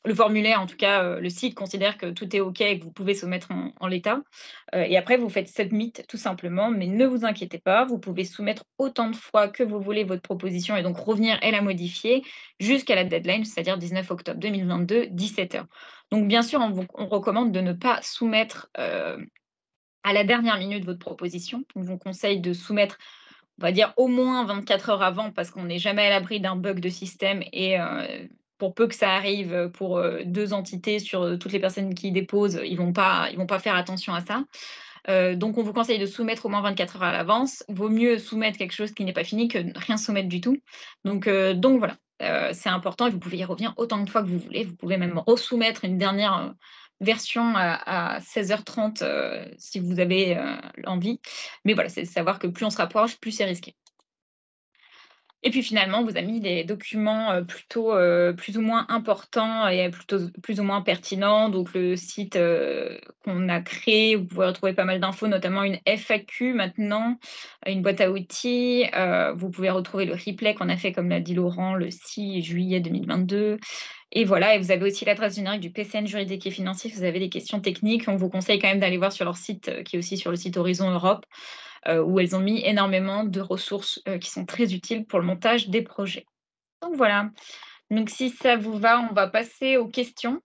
le formulaire, en tout cas, le site considère que tout est OK et que vous pouvez soumettre en l'état. Et après vous faites submit tout simplement, mais ne vous inquiétez pas, vous pouvez soumettre autant de fois que vous voulez votre proposition et donc revenir et la modifier jusqu'à la deadline, c'est-à-dire 19 octobre 2022, 17 h. Donc bien sûr, on recommande de ne pas soumettre, à la dernière minute votre proposition. On vous conseille de soumettre, on va dire, au moins 24 heures avant parce qu'on n'est jamais à l'abri d'un bug de système et pour peu que ça arrive, pour, 2 entités sur, toutes les personnes qui déposent, ils vont pas faire attention à ça. Donc on vous conseille de soumettre au moins 24 heures à l'avance. Vaut mieux soumettre quelque chose qui n'est pas fini que ne rien soumettre du tout. Donc voilà, c'est important et vous pouvez y revenir autant de fois que vous voulez. Vous pouvez même resoumettre une dernière, version à 16h30, si vous avez, l'envie. Mais voilà, c'est de savoir que plus on se rapproche, plus c'est risqué. Et puis finalement, on vous a mis des documents, plutôt, plus ou moins importants et plutôt plus ou moins pertinents. Donc le site, qu'on a créé, vous pouvez retrouver pas mal d'infos, notamment une FAQ maintenant, une boîte à outils. Vous pouvez retrouver le replay qu'on a fait, comme l'a dit Laurent, le 6 juillet 2022. Et voilà, et vous avez aussi l'adresse générique du PCN juridique et financier si vous avez des questions techniques. On vous conseille quand même d'aller voir sur leur site, qui est aussi sur le site Horizon Europe, où elles ont mis énormément de ressources, qui sont très utiles pour le montage des projets. Donc voilà, donc si ça vous va, on va passer aux questions.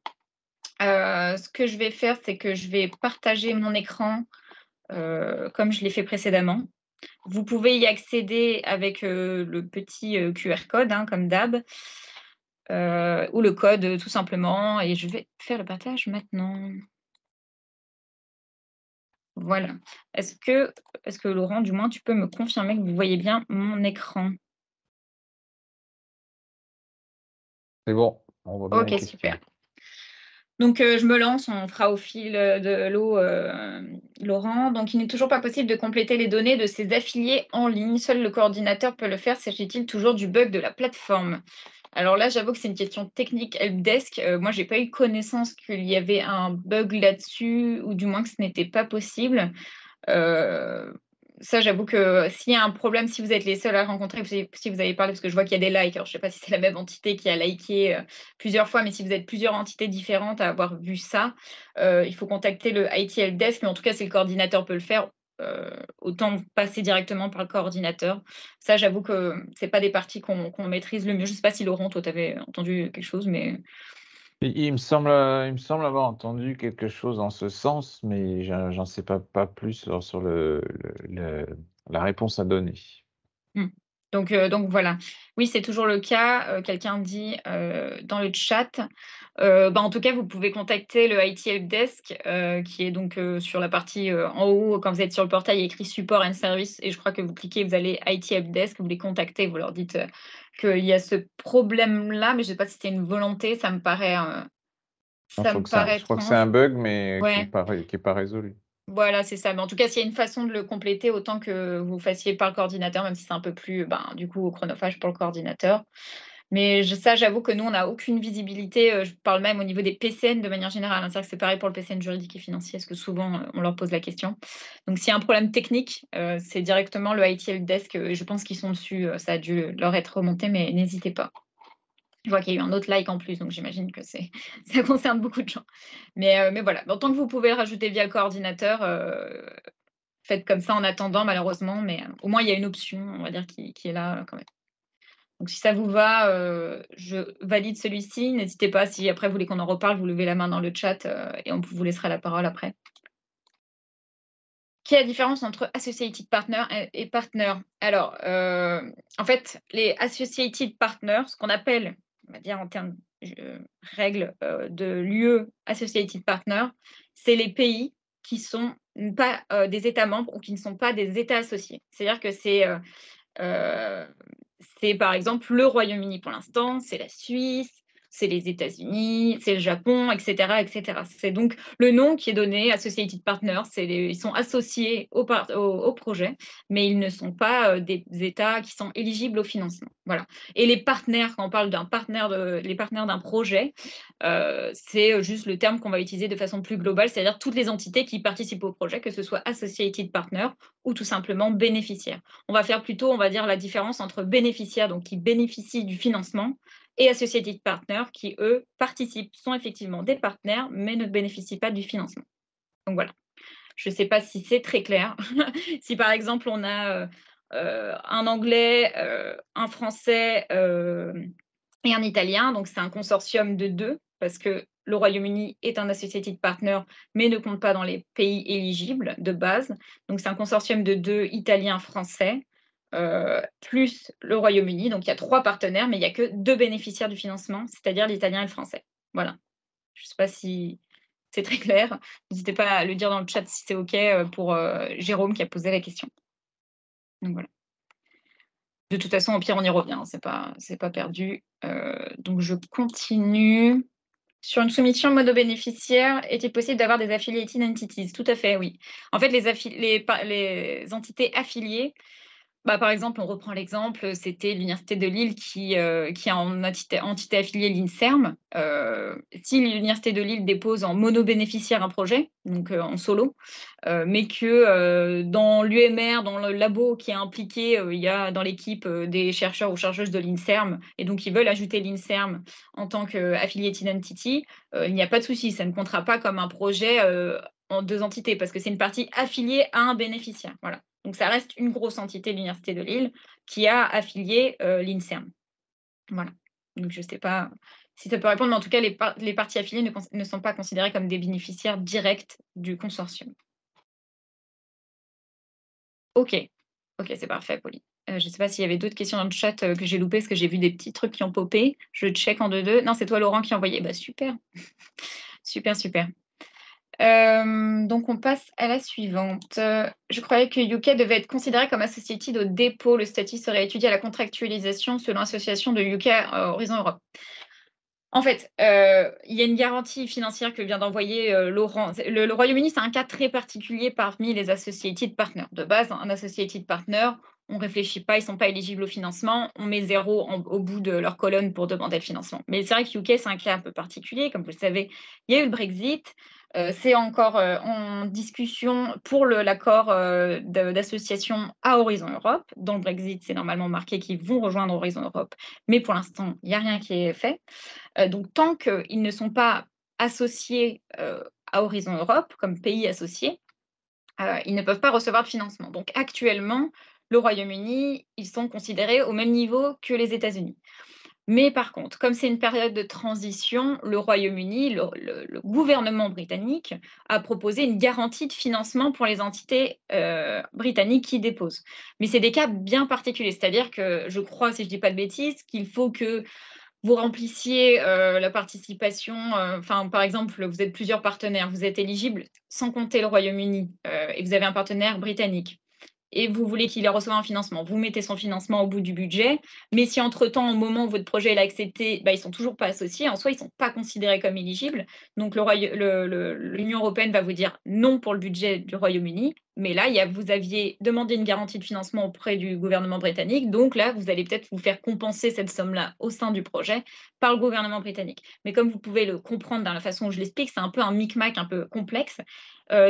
Ce que je vais faire, c'est que je vais partager mon écran, comme je l'ai fait précédemment. Vous pouvez y accéder avec, le petit, QR code, hein, comme d'hab, ou le code, tout simplement et je vais faire le partage maintenant. Voilà. Est-ce que Laurent, du moins, tu peux me confirmer que vous voyez bien mon écran? C'est bon, on voit bien les OK, super. questions. Donc, je me lance, on fera au fil, de l'eau, Laurent. Donc, il n'est toujours pas possible de compléter les données de ses affiliés en ligne. Seul le coordinateur peut le faire. S'agit-il toujours du bug de la plateforme? Alors là, j'avoue que c'est une question technique helpdesk. Moi, j'ai pas eu connaissance qu'il y avait un bug là-dessus ou du moins que ce n'était pas possible. Heu, Ça, j'avoue que s'il y a un problème, si vous êtes les seuls à rencontrer, si vous avez parlé parce que je vois qu'il y a des likes, alors je sais pas si c'est la même entité qui a liké, plusieurs fois, mais si vous êtes plusieurs entités différentes à avoir vu ça, il faut contacter le IT helpdesk, mais en tout cas, si le coordinateur peut le faire, autant passer directement par le coordinateur. Ça, j'avoue que c'est pas des parties qu'on maîtrise le mieux. Je sais pas si Laurent, toi, tu avais entendu quelque chose, mais Il me semble avoir entendu quelque chose en ce sens, mais j'en sais pas plus sur la réponse à donner. Mmh. Donc voilà. Oui, c'est toujours le cas, quelqu'un dit, dans le chat, bah, en tout cas, vous pouvez contacter le IT helpdesk, qui est donc, sur la partie, en haut, quand vous êtes sur le portail, il y a écrit support and service et je crois que vous cliquez, vous allez IT helpdesk, vous les contactez, vous leur dites, qu'il y a ce problème-là, mais je sais pas si c'était une volonté, Non, ça me paraît je crois que c'est un étrange. bug, mais Ouais. qui est pas résolu. Voilà, c'est ça. Mais en tout cas, s'il y a une façon de le compléter, autant que vous fassiez par le coordinateur, même si c'est un peu plus, ben, du coup, chronophage pour le coordinateur. Mais j'avoue que nous, on n'a aucune visibilité, je parle même au niveau des PCN de manière générale, hein. C'est vrai que c'est pareil pour le PCN juridique et financier, parce que souvent, on leur pose la question. Donc s'il y a un problème technique, c'est directement le IT helpdesk, et je pense qu'ils sont dessus, ça a dû leur être remonté, mais n'hésitez pas. Je vois qu'il y a eu un autre like en plus, donc j'imagine que c'est ça concerne beaucoup de gens. Mais voilà, en tant que vous pouvez le rajouter via le coordinateur, faites comme ça en attendant malheureusement, mais au moins il y a une option, on va dire, qui est là, quand même. Donc si ça vous va, je valide celui-ci. N'hésitez pas, si après vous voulez qu'on en reparle, vous levez la main dans le chat, et on vous laissera la parole après. Quelle est la différence entre associated partner et partner? Alors, en fait, les associated partners, ce qu'on appelle, on va dire en termes, règles, de l'UE associated partner, c'est les pays qui sont pas, des États membres ou qui ne sont pas des États associés. C'est-à-dire que Heu, c'est par exemple le Royaume-Uni pour l'instant, c'est la Suisse, c'est les États-Unis, c'est le Japon et cetera et cetera. C'est donc le nom qui est donné, Associated Partners, ils sont associés au projet, mais ils ne sont pas, des États qui sont éligibles au financement. Voilà. Et les partenaires, quand on parle les partenaires d'un projet, c'est, juste le terme qu'on va utiliser de façon plus globale, c'est-à-dire toutes les entités qui participent au projet, que ce soit Associated Partners ou tout simplement bénéficiaires. On va faire plutôt, on va dire, la différence entre bénéficiaires, donc qui bénéficient du financement, et associated partners qui, eux, participent, sont effectivement des partenaires, mais ne bénéficient pas du financement. Donc voilà, je ne sais pas si c'est très clair. Si par exemple on a un anglais, un français et un italien, donc c'est un consortium de deux, parce que le Royaume-Uni est un associated partner, mais ne compte pas dans les pays éligibles de base. Donc c'est un consortium de deux italiens, français, plus le Royaume-Uni. Donc il y a trois partenaires, mais il n'y a que deux bénéficiaires du financement, c'est-à-dire l'italien et le français. Voilà. Je ne sais pas si c'est très clair. N'hésitez pas à le dire dans le chat si c'est OK, pour Jérôme qui a posé la question. Donc voilà. De toute façon, au pire, on y revient, hein, c'est pas perdu. Donc je continue. Sur une soumission mono-bénéficiaire, est-il possible d'avoir des affiliated entities? Tout à fait, oui. En fait, les entités affiliées, bah, par exemple, on reprend l'exemple, c'était l'université de Lille qui a en entité affiliée l'INSERM. Si l'université de Lille dépose en mono-bénéficiaire un projet, donc en solo, mais que, dans l'UMR, dans le labo qui est impliqué, il y a dans l'équipe, des chercheurs ou chercheuses de l'INSERM et donc ils veulent ajouter l'INSERM en tant qu'affiliated entity, il n'y a pas de souci, ça ne comptera pas comme un projet, en 2 entités parce que c'est une partie affiliée à un bénéficiaire, voilà. Donc ça reste une grosse entité, l'université de Lille, qui a affilié, l'INSERM. Voilà. Donc je ne sais pas si ça peut répondre, mais en tout cas les parties affiliées ne sont pas considérées comme des bénéficiaires directs du consortium. OK. OK, c'est parfait, Pauline. Je ne sais pas s'il y avait d'autres questions dans le chat, que j'ai loupées, parce que j'ai vu des petits trucs qui ont popé. Je check en deux deux. Non, c'est toi, Laurent, qui a envoyé. Bah, super. Super, super. Donc on passe à la suivante. Je croyais que UK devait être considéré comme associated au dépôt. Le statut serait étudié à la contractualisation selon l'association de UK, Horizon Europe. En fait, il y a une garantie financière que vient d'envoyer, Laurent. Le Royaume-Uni, c'est un cas très particulier parmi les associated partners. De base, un associated partner, on ne réfléchit pas, ils ne sont pas éligibles au financement, on met 0 au bout de leur colonne pour demander le financement. Mais c'est vrai que UK, c'est un cas un peu particulier. Comme vous le savez, il y a eu le Brexit, c'est encore, en discussion pour l'accord, d'association à Horizon Europe. Dans le Brexit, c'est normalement marqué qu'ils vont rejoindre Horizon Europe, mais pour l'instant, il n'y a rien qui est fait. Donc tant qu'ils ne sont pas associés, à Horizon Europe comme pays associés, ils ne peuvent pas recevoir de financement. Donc actuellement, le Royaume-Uni, ils sont considérés au même niveau que les États-Unis. Mais par contre, comme c'est une période de transition, le Royaume-Uni, le gouvernement britannique a proposé une garantie de financement pour les entités, britanniques qui déposent. Mais c'est des cas bien particuliers, c'est-à-dire que je crois, si je dis pas de bêtises, qu'il faut que vous remplissiez, la participation, enfin, par exemple, vous êtes plusieurs partenaires, vous êtes éligibles sans compter le Royaume-Uni, et vous avez un partenaire britannique et vous voulez qu'il ait reçoive un financement. Vous mettez son financement au bout du budget, mais si entre-temps, au moment où votre projet est accepté, bah, ils sont toujours pas associés, en soi, ils sont pas considérés comme éligibles. Donc l'Union européenne va vous dire: «Non» pour le budget du Royaume-Uni, mais là, il y a vous aviez demandé une garantie de financement auprès du gouvernement britannique, donc là, vous allez peut-être vous faire compenser cette somme-là au sein du projet par le gouvernement britannique. Mais comme vous pouvez le comprendre dans la façon dont je l'explique, c'est un peu un micmac un peu complexe.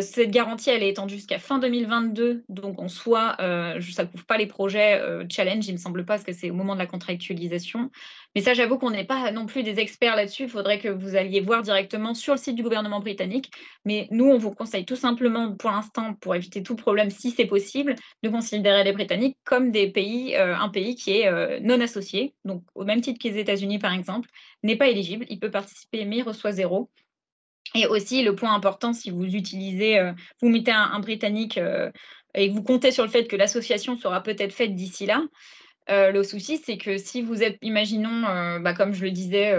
Cette garantie, elle est étendue jusqu'à fin 2022, donc en soi, ça couvre pas les projets, challenge, il me semble pas, parce que c'est au moment de la contractualisation. Mais ça, j'avoue qu'on n'est pas non plus des experts là-dessus. Il faudrait que vous alliez voir directement sur le site du gouvernement britannique. Mais nous, on vous conseille tout simplement, pour l'instant, pour éviter tout problème, si c'est possible, de considérer les Britanniques comme des pays, un pays qui est, non associé. Donc au même titre que les États-Unis, par exemple, n'est pas éligible. Il peut participer, mais il reçoit zéro. Et aussi le point important, si vous utilisez, vous mettez un britannique, et que vous comptez sur le fait que l'association sera peut-être faite d'ici là, le souci, c'est que si vous êtes imaginons, bah, comme je le disais,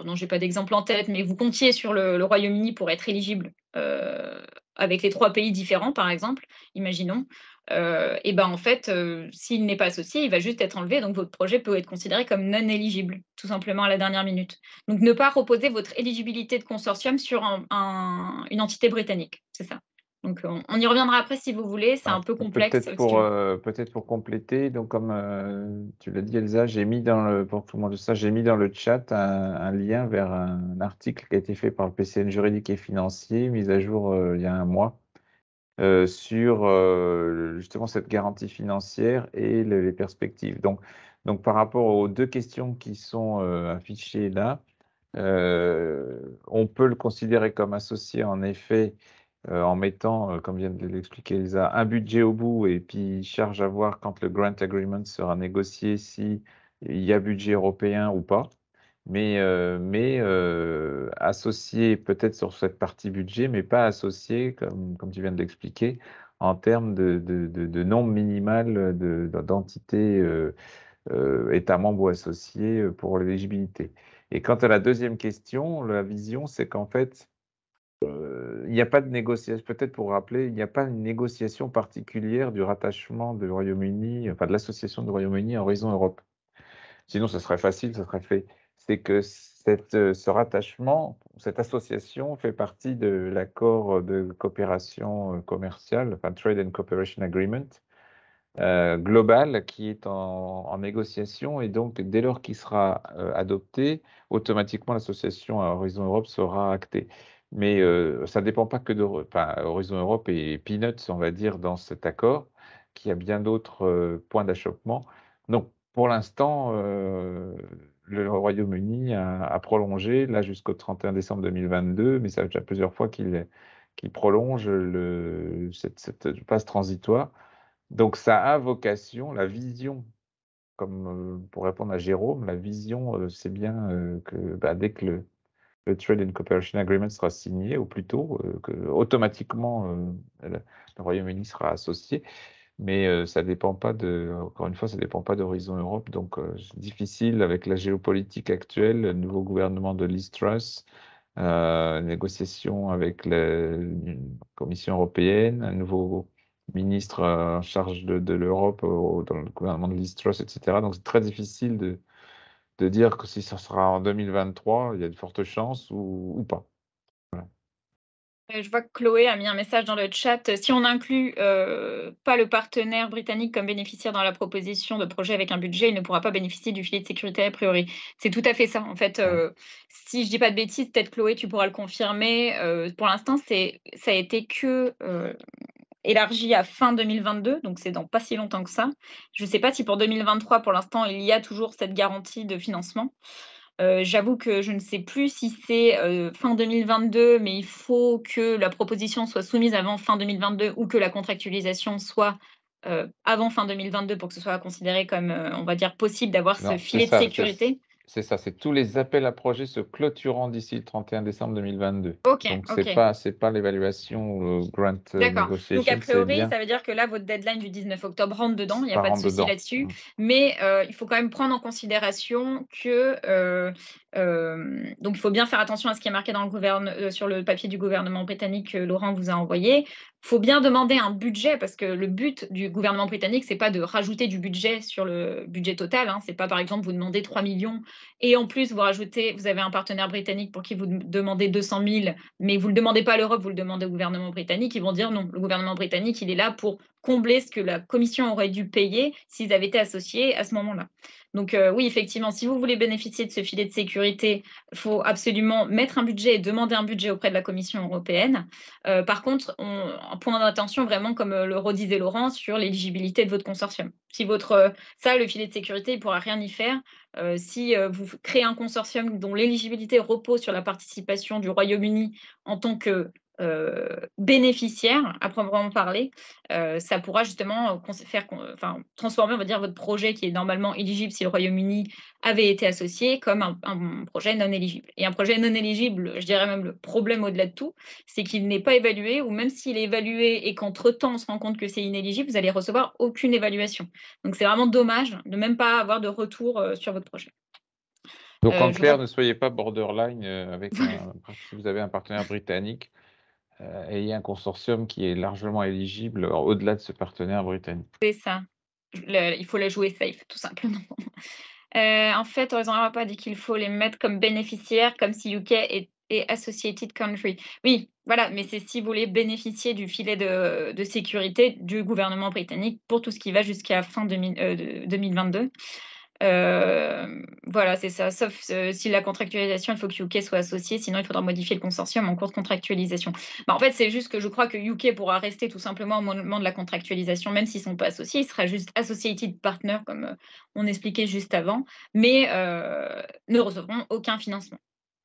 non, j'ai pas d'exemple en tête, mais vous comptiez sur le Royaume-Uni pour être éligible, avec les 3 pays différents, par exemple, imaginons, et ben, en fait, s'il n'est pas associé, il va juste être enlevé, donc votre projet peut être considéré comme non éligible, tout simplement à la dernière minute. Donc ne pas reposer votre éligibilité de consortium sur une entité britannique, c'est ça. Donc on y reviendra après si vous voulez, c'est un Alors peu complexe, peut-être pour compléter, donc comme, tu l'as dit Elsa, j'ai mis dans le pour tout le monde ça, j'ai mis dans le chat un lien vers un article qui a été fait par le PCN juridique et financier, mis à jour, il y a un mois, sur, justement cette garantie financière et les perspectives. Donc par rapport aux 2 questions qui sont, affichées là, on peut le considérer comme associé en effet, en mettant, comme vient de l'expliquer Elsa, un budget au bout et puis charge à voir quand le grant agreement sera négocié, si il y a budget européen ou pas. Associé peut-être sur cette partie budget, mais pas associé comme tu viens de l'expliquer, en termes de nombre minimal d'entités, États membres ou associés, pour l'éligibilité. Et quant à la deuxième question, la vision, c'est qu'en fait, il n'y a pas de négociation, peut-être pour rappeler, il n'y a pas une négociation particulière du rattachement du Royaume-Uni, enfin de l'association du Royaume-Uni à Horizon Europe. Sinon, ce serait facile, ce serait fait. C'est que ce rattachement, cette association fait partie de l'accord de coopération commerciale, enfin Trade and Cooperation Agreement, global qui est en négociation et donc dès lors qu'il sera, adopté, automatiquement l'association à Horizon Europe sera actée. Mais, ça ne dépend pas que de enfin, Horizon Europe est peanuts, on va dire, dans cet accord, qui a bien d'autres, points d'achoppement. Donc pour l'instant, le Royaume-Uni a prolongé, là, jusqu'au 31 décembre 2022, mais ça fait déjà plusieurs fois qu'il prolonge cette phase transitoire. Donc ça a vocation, la vision, comme, pour répondre à Jérôme, la vision, c'est bien, que, bah, dès que le Trade and Cooperation Agreement sera signé, ou plus tôt, qu'automatiquement, le Royaume-Uni sera associé. Mais, ça dépend pas encore une fois, ça dépend pas d'Horizon Europe, donc, c'est difficile avec la géopolitique actuelle, le nouveau gouvernement de Liz Truss, négociations avec la Commission européenne, un nouveau ministre, en charge de l'Europe dans le gouvernement de Liz Truss, et cetera. Donc c'est très difficile de dire que si ça sera en 2023, il y a de fortes chances ou pas. Voilà. Je vois que Chloé a mis un message dans le chat, si on inclut, pas le partenaire britannique comme bénéficiaire dans la proposition de projet avec un budget, il ne pourra pas bénéficier du filet de sécurité a priori. C'est tout à fait ça. En fait, Ouais. si je dis pas de bêtises, peut-être Chloé, tu pourras le confirmer, pour l'instant, ça a été que, élargi à fin 2022, donc c'est dans pas si longtemps que ça. Je ne sais pas si pour 2023, pour l'instant, il y a toujours cette garantie de financement. J'avoue que je ne sais plus si c'est, fin 2022, mais il faut que la proposition soit soumise avant fin 2022 ou que la contractualisation soit, avant fin 2022 pour que ce soit considéré comme, on va dire possible d'avoir ce Non, c'est filet de ça, c'est sécurité. C'est ça, c'est tous les appels à projets se clôturant d'ici le 31 décembre 2022. OK, Donc OK. c'est pas l'évaluation, grant, D'accord. Donc a negotiation, c'est priori, bien ça veut dire que là, votre deadline du 19 octobre rentre dedans, il n'y a ça pas de rentre souci dedans. là-dessus. Mmh. Mais, il faut quand même prendre en considération que, donc il faut bien faire attention à ce qui est marqué dans sur le papier du gouvernement britannique que Laurent vous a envoyé. Il faut bien demander un budget parce que le but du gouvernement britannique, c'est pas de rajouter du budget sur le budget total, hein. C'est pas, par exemple, vous demandez 3 000 000 et en plus vous avez un partenaire britannique pour qui vous demandez 200 000, mais vous ne le demandez pas à l'Europe, vous le demandez au gouvernement britannique, ils vont dire non. Le gouvernement britannique, il est là pour combler ce que la commission aurait dû payer s'ils avaient été associés à ce moment-là. Donc oui, effectivement, si vous voulez bénéficier de ce filet de sécurité, il faut absolument mettre un budget et demander un budget auprès de la Commission européenne. Par contre, un point d'attention vraiment, comme le redisait Laurent, sur l'éligibilité de votre consortium. Si ça, le filet de sécurité, il ne pourra rien y faire. Si vous créez un consortium dont l'éligibilité repose sur la participation du Royaume-Uni en tant que bénéficiaire, à proprement parler, ça pourra justement transformer, on va dire, votre projet qui est normalement éligible si le Royaume-Uni avait été associé, comme un projet non éligible. Et un projet non éligible, je dirais même le problème au-delà de tout, c'est qu'il n'est pas évalué, ou même s'il est évalué et qu'entre-temps on se rend compte que c'est inéligible, vous allez recevoir aucune évaluation. Donc c'est vraiment dommage de même pas avoir de retour sur votre projet. Donc en Je clair, rep ne soyez pas borderline, avec un si vous avez un partenaire britannique, ayez un consortium qui est largement éligible, au-delà de ce partenaire britannique. C'est ça. Il faut la jouer safe, tout simplement. En fait, Horizon Europe a dit qu'il faut les mettre comme bénéficiaires, comme si UK est associated country. Oui, voilà, mais c'est si vous voulez bénéficier du filet de sécurité du gouvernement britannique pour tout ce qui va jusqu'à fin 2022. Voilà, c'est ça, sauf si la contractualisation, il faut que UK soit associé, sinon il faudra modifier le consortium en cours de contractualisation. Bah, en fait, c'est juste que je crois que UK pourra rester tout simplement au moment de la contractualisation, même s'ils ne sont pas associés, il sera juste associated partner comme, on expliquait juste avant, mais ne recevront aucun financement.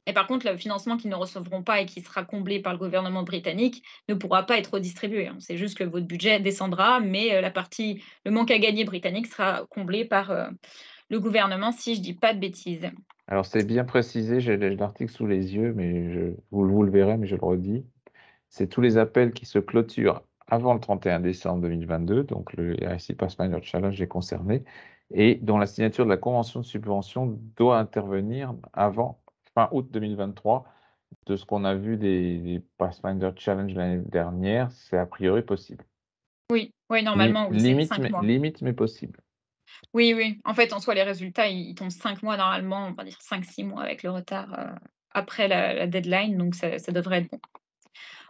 Et par contre, le financement qu'ils ne recevront pas et qui sera comblé par le gouvernement britannique ne pourra pas être redistribué, hein. C'est juste que votre budget descendra, mais le manque à gagner britannique sera comblé par, le gouvernement, si je dis pas de bêtises. Alors c'est bien précisé, j'ai l'article sous les yeux, mais vous le verrez, mais je le redis. C'est tous les appels qui se clôturent avant le 31 décembre 2022, donc le RSI Pathfinder Challenge est concerné, et dont la signature de la convention de subvention doit intervenir avant fin août 2023. De ce qu'on a vu des Pathfinder Challenge l'année dernière, c'est a priori possible. Oui, oui, normalement, oui, c'est 5 mois. Limite, mais possible. Oui, oui. En fait, en soi, les résultats, ils tombent 5 mois normalement, on va dire 5-6 mois avec le retard, après la deadline, donc ça devrait être bon.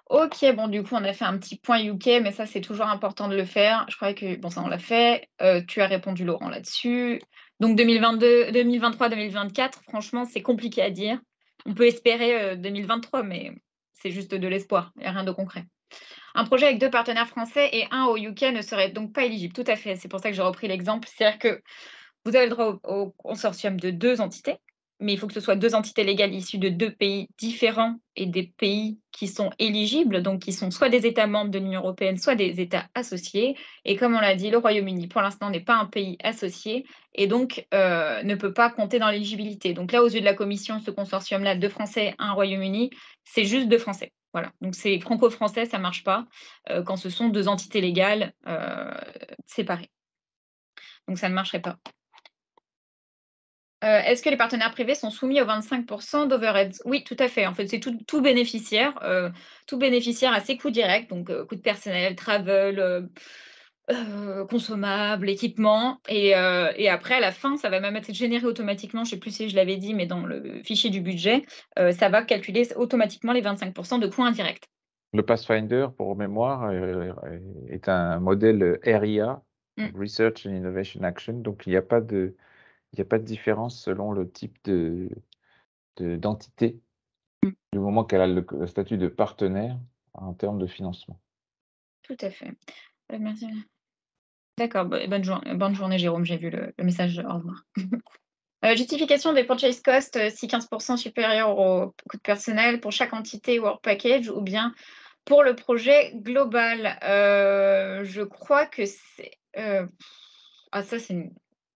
OK, bon, du coup, on a fait un petit point UK, mais ça, c'est toujours important de le faire. Je croyais que bon, ça, on l'a fait. Tu as répondu, Laurent, là-dessus. Donc 2023-2024, franchement, c'est compliqué à dire. On peut espérer, 2023, mais c'est juste de l'espoir, il y a rien de concret. Un projet avec 2 partenaires français et un au UK ne serait donc pas éligible. Tout à fait, c'est pour ça que j'ai repris l'exemple. C'est-à-dire que vous avez le droit au consortium de 2 entités, mais il faut que ce soit 2 entités légales issues de 2 pays différents et des pays qui sont éligibles, donc qui sont soit des États membres de l'Union européenne, soit des États associés. Et comme on l'a dit, le Royaume-Uni, pour l'instant, n'est pas un pays associé et donc ne peut pas compter dans l'éligibilité. Donc là, aux yeux de la Commission, ce consortium-là, 2 Français, 1 Royaume-Uni, c'est juste 2 Français. Voilà, donc c'est franco-français, ça ne marche pas, quand ce sont 2 entités légales, séparées. Donc ça ne marcherait pas. Est-ce que les partenaires privés sont soumis aux 25 d'overheads? Oui, tout à fait. En fait, c'est tout bénéficiaire à ses coûts directs, donc coûts de personnel, travel, consommables, équipements et après à la fin, ça va même être généré automatiquement, je ne sais plus si je l'avais dit, mais dans le fichier du budget, ça va calculer automatiquement les 25 de coûts indirects. Le Pathfinder, pour mémoire, est un modèle RIA, Mmh, Research and Innovation Action, donc il y a pas de différence selon le type d'entité, mmh, du moment qu'elle a le statut de partenaire en termes de financement. tout à fait. Merci. D'accord, bah, bonne journée Jérôme, j'ai vu le message, au revoir. Justification des purchase costs, si 15 supérieur au coût de personnel pour chaque entité ou hors package ou bien pour le projet global? Je crois que c'est, ça c'est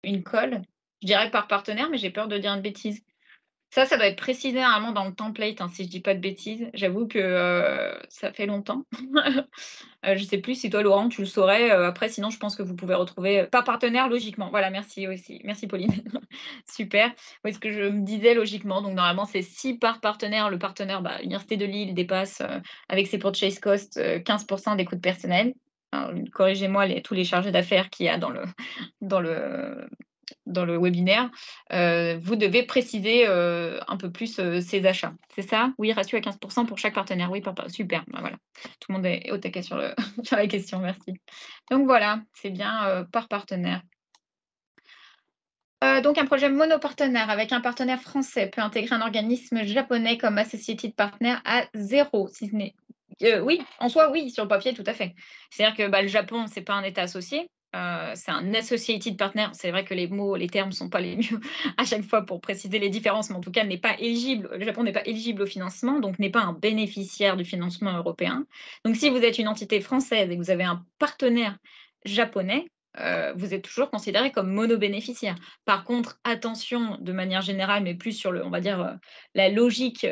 une colle. Je dirais par partenaire, mais j'ai peur de dire une bêtise. Ça doit être précisé normalement dans le template, hein, si je dis pas de bêtises. J'avoue que, ça fait longtemps. Je sais plus si toi, Laurent, tu le saurais, après sinon je pense que vous pouvez retrouver, par partenaire logiquement. Voilà, merci aussi. Merci Pauline. Super. Oui, ce que je me disais logiquement, donc normalement c'est si par partenaire, le partenaire, bah, l'université de Lille dépasse, avec ses purchase costs, 15 des coûts de personnel. Alors, corrigez-moi tous les chargés d'affaires qu'il y a dans le dans le webinaire, vous devez préciser, un peu plus, ses achats. C'est ça? Oui, ratio à 15 pour chaque partenaire. Oui, super, bah, voilà. Tout le monde est au taquet sur le sur la question, merci. Donc voilà, c'est bien, par partenaire. Donc un projet monopartenaire avec un partenaire français peut intégrer un organisme japonais comme associated partner à 0 si ce n'est oui, en soi, oui, sur le papier, tout à fait. C'est-à-dire que, bah, le Japon, c'est pas un État associé, c'est un associated partner. C'est vrai que les mots, les termes sont pas les mieux à chaque fois pour préciser les différences, mais en tout cas, n'est pas éligible le Japon n'est pas éligible au financement, donc n'est pas un bénéficiaire du financement européen. Donc si vous êtes une entité française et que vous avez un partenaire japonais, vous êtes toujours considéré comme monobénéficiaire. Par contre, attention de manière générale, mais plus sur le on va dire, la logique,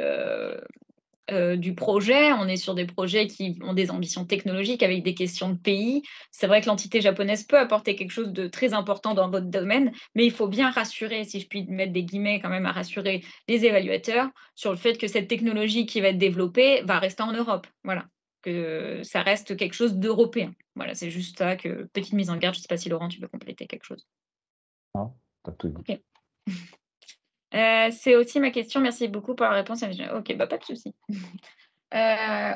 du projet. On est sur des projets qui ont des ambitions technologiques avec des questions de pays. C'est vrai que l'entité japonaise peut apporter quelque chose de très important dans votre domaine, mais il faut bien rassurer, si je puis mettre des guillemets quand même à rassurer les évaluateurs sur le fait que cette technologie qui va être développée va rester en Europe. Voilà, que ça reste quelque chose d'européen. Voilà, c'est juste ça que petite mise en garde. Je ne sais pas si Laurent, tu veux compléter quelque chose? Non, tu tout dit. OK. C'est aussi ma question. Merci beaucoup pour la réponse. OK, bah, pas de souci.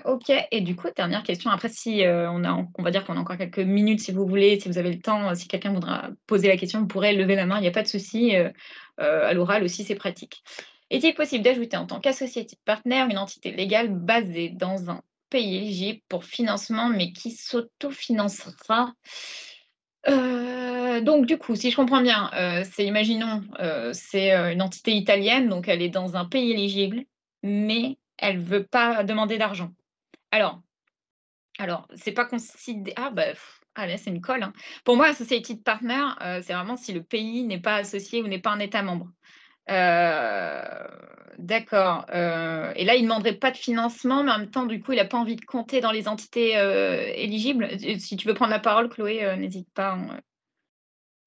OK et du coup, dernière question, après si, on va dire qu'on a encore quelques minutes si vous voulez, si vous avez le temps, si quelqu'un voudra poser la question, vous pourrez lever la main, il n'y a pas de souci, à l'oral aussi, c'est pratique. Est-il possible d'ajouter en tant qu'associated partner une entité légale basée dans un pays éligible pour financement, mais qui s'autofinancera? Donc du coup, si je comprends bien, c'est imaginons, c'est, une entité italienne, donc elle est dans un pays éligible, mais elle veut pas demander d'argent. Alors c'est pas considé ah bah, ah là, c'est une colle, hein. Pour moi, associated partner, c'est vraiment si le pays n'est pas associé ou n'est pas un État membre. D'accord, et là, il demanderait pas de financement, mais en même temps, du coup, il a pas envie de compter dans les entités, éligibles. Si tu veux prendre la parole, Chloé, n'hésite pas, hein,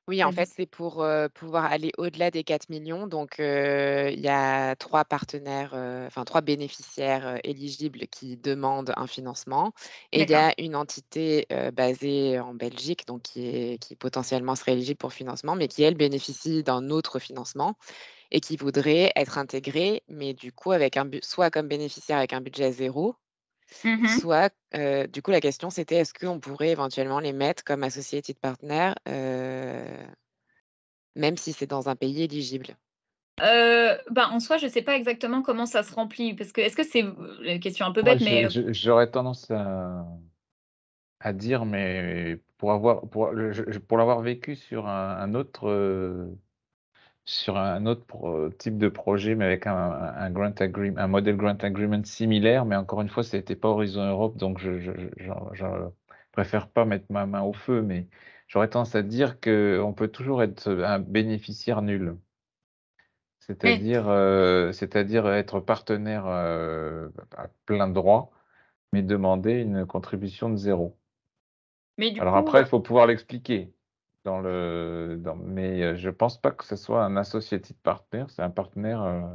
Oui, en fait, vas-y. c'est pour, pouvoir aller au-delà des 4 millions. Donc, il y a 3 partenaires, enfin 3 bénéficiaires, éligibles qui demandent un financement et il y D'accord. a une entité, basée en Belgique, donc qui potentiellement serait éligible pour financement, mais qui elle bénéficie d'un autre financement et qui voudrait être intégrée, mais du coup avec un soit comme bénéficiaire avec un budget zéro, Mmh. soit, du coup la question c'était est-ce qu'on pourrait éventuellement les mettre comme associated partner, même si c'est dans un pays éligible. Bah, en soi, je sais pas exactement comment ça se remplit parce que est-ce que c'est une question un peu Moi, bête, mais j'aurais tendance à dire, mais pour l'avoir vécu sur un autre type de projet, mais avec un modèle grant agreement similaire, mais encore une fois, c'était pas Horizon Europe, donc je préfère pas mettre ma main au feu, mais j'aurais tendance à dire qu'on peut toujours être un bénéficiaire nul. oui, C'est-à-dire être partenaire, à plein droit, mais demander une contribution de zéro. mais du Alors coup, après, il faut pouvoir l'expliquer mais je pense pas que ce soit un associated partner, c'est un partenaire,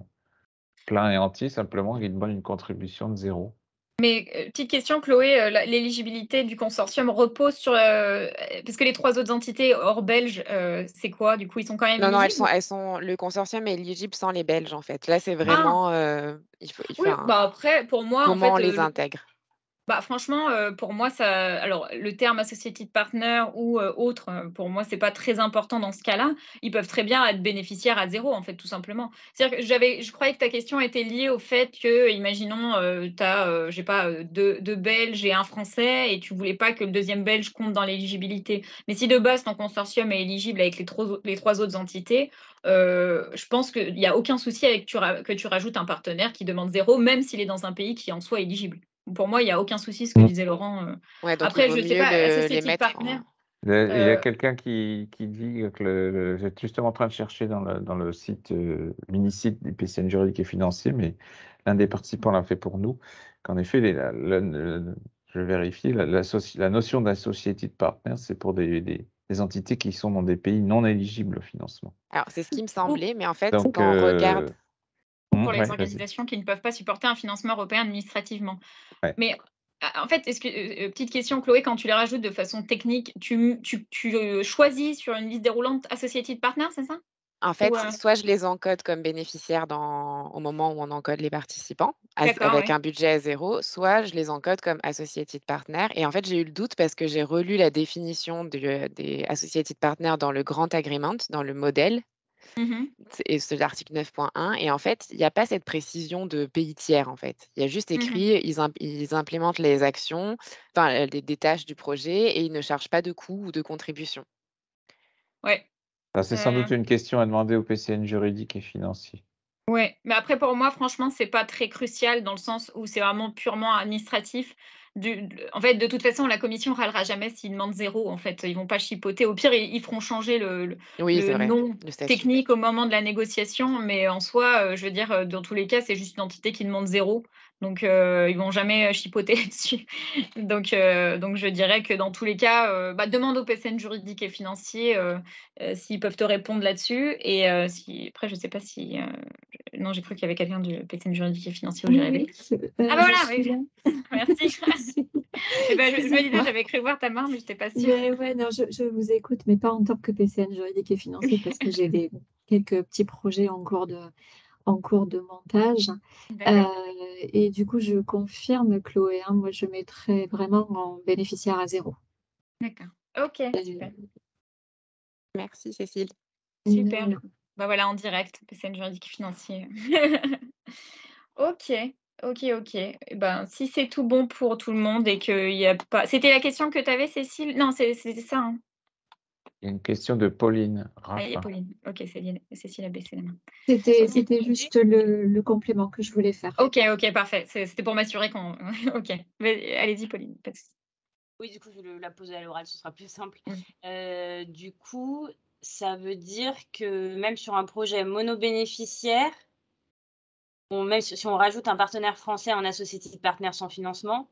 plein et entier simplement qui demande une contribution de zéro. petite question Chloé, l'éligibilité du consortium repose sur, parce que les 3 autres entités hors belges, c'est quoi du coup? Ils sont quand même Non, non, éligibles? le consortium est éligible sans les Belges, en fait. Là, c'est Ah! vraiment, il Oui, enfin, bah, après pour moi en comment on fait, les intègre? bah, franchement, pour moi, ça alors le terme associated partner ou autre, pour moi, c'est pas très important dans ce cas-là. Ils peuvent très bien être bénéficiaires à zéro en fait, tout simplement. C'est-à-dire que je croyais que ta question était liée au fait que, imaginons, tu as, je sais pas, 2 Belges et un Français et tu voulais pas que le deuxième Belge compte dans l'éligibilité. Mais si de base, ton consortium est éligible avec les 3 autres entités, je pense qu'il y a aucun souci avec que tu rajoutes un partenaire qui demande zéro, même s'il est dans un pays qui en soit éligible. Pour moi, il y a aucun souci, ce que Mmh. disait Laurent, Ouais, donc il après vaut je sais mieux pas, les associated mettre partner, en Il y a Heu quelqu'un qui dit que j'étais justement en train de chercher dans le site, mini-site du PCN Juridique et Financier, mais l'un des participants l'a fait pour nous, qu'en effet, je vérifie, la notion d'associated partner, c'est pour des entités qui sont dans des pays non éligibles au financement. Alors c'est ce qui me ou semblait, mais en fait, Donc, quand on regarde pour les ouais, vas-y. organisations qui ne peuvent pas supporter un financement européen administrativement. Ouais. Mais, en fait, est-ce que, petite question Chloé, quand tu les rajoutes de façon technique, choisis sur une liste déroulante associated partner, c'est ça? en Ou, fait, soit je les encode comme bénéficiaires au moment où on encode les participants, d'accord, avec ouais. un budget à 0, soit je les encode comme associated partner et en fait, j'ai eu le doute parce que j'ai relu la définition des associated partners dans le Grant Agreement, dans le modèle Mmh. et c'est l'article 9.1 et en fait, il y a pas cette précision de pays tiers, en fait. Il y a juste Mmh. écrit: «Ils implémentent les actions, enfin, des tâches du projet et ils ne chargent pas de coûts ou de contributions». Ouais, Alors, c'est sans doute une question à demander au PCN Juridique et Financier. ouais, mais après pour moi franchement, c'est pas très crucial dans le sens où c'est vraiment purement administratif. En fait, de toute façon, la commission râlera jamais s'ils demandent zéro. En fait. Ils vont pas chipoter. Au pire, ils feront changer Oui, c'est le vrai, nom le statut. technique au moment de la négociation, mais en soi, je veux dire, dans tous les cas, c'est juste une entité qui demande zéro. Donc ils vont jamais, chipoter là-dessus. Donc je dirais que dans tous les cas, bah, demande au PCN juridique et financier, s'ils peuvent te répondre là-dessus et si après je sais pas si, non, j'ai cru qu'il y avait quelqu'un du PCN juridique et financier où j'ai Oui, rêvé. oui, Ah bah, je voilà, suis oui, là. merci. Et ben, je me disais, Excusez-moi. j'avais cru voir ta main, mais j'étais pas sûre. Mais ouais, non, je vous écoute, mais pas en tant que PCN juridique et financier parce que j'ai quelques petits projets en cours de montage. D'accord, Et du coup, je confirme Chloé, hein, moi je mettrais vraiment en bénéficiaire à 0. d'accord. OK, super, Heu, Merci Cécile. de super. rien. Bah, voilà, en direct, PCN juridique et financier. OK, OK, OK. Et ben, si c'est tout bon pour tout le monde et qu'il y a pas c'était la question que tu avais Cécile? Non, c'était ça, hein? Il y a une question de Pauline Ah, il y a Raffin. Pauline. OK, Cécile a baissé la main. C'était juste le complément que je voulais faire. OK, OK, parfait. C'était pour m'assurer qu'on OK. Mais allez-y Pauline, pas de souci. Oui, du coup, je vais la poser à l'oral, ce sera plus simple. Mmh. Du coup, ça veut dire que même sur un projet monobénéficiaire, même si on rajoute un partenaire français en associated partner sans financement,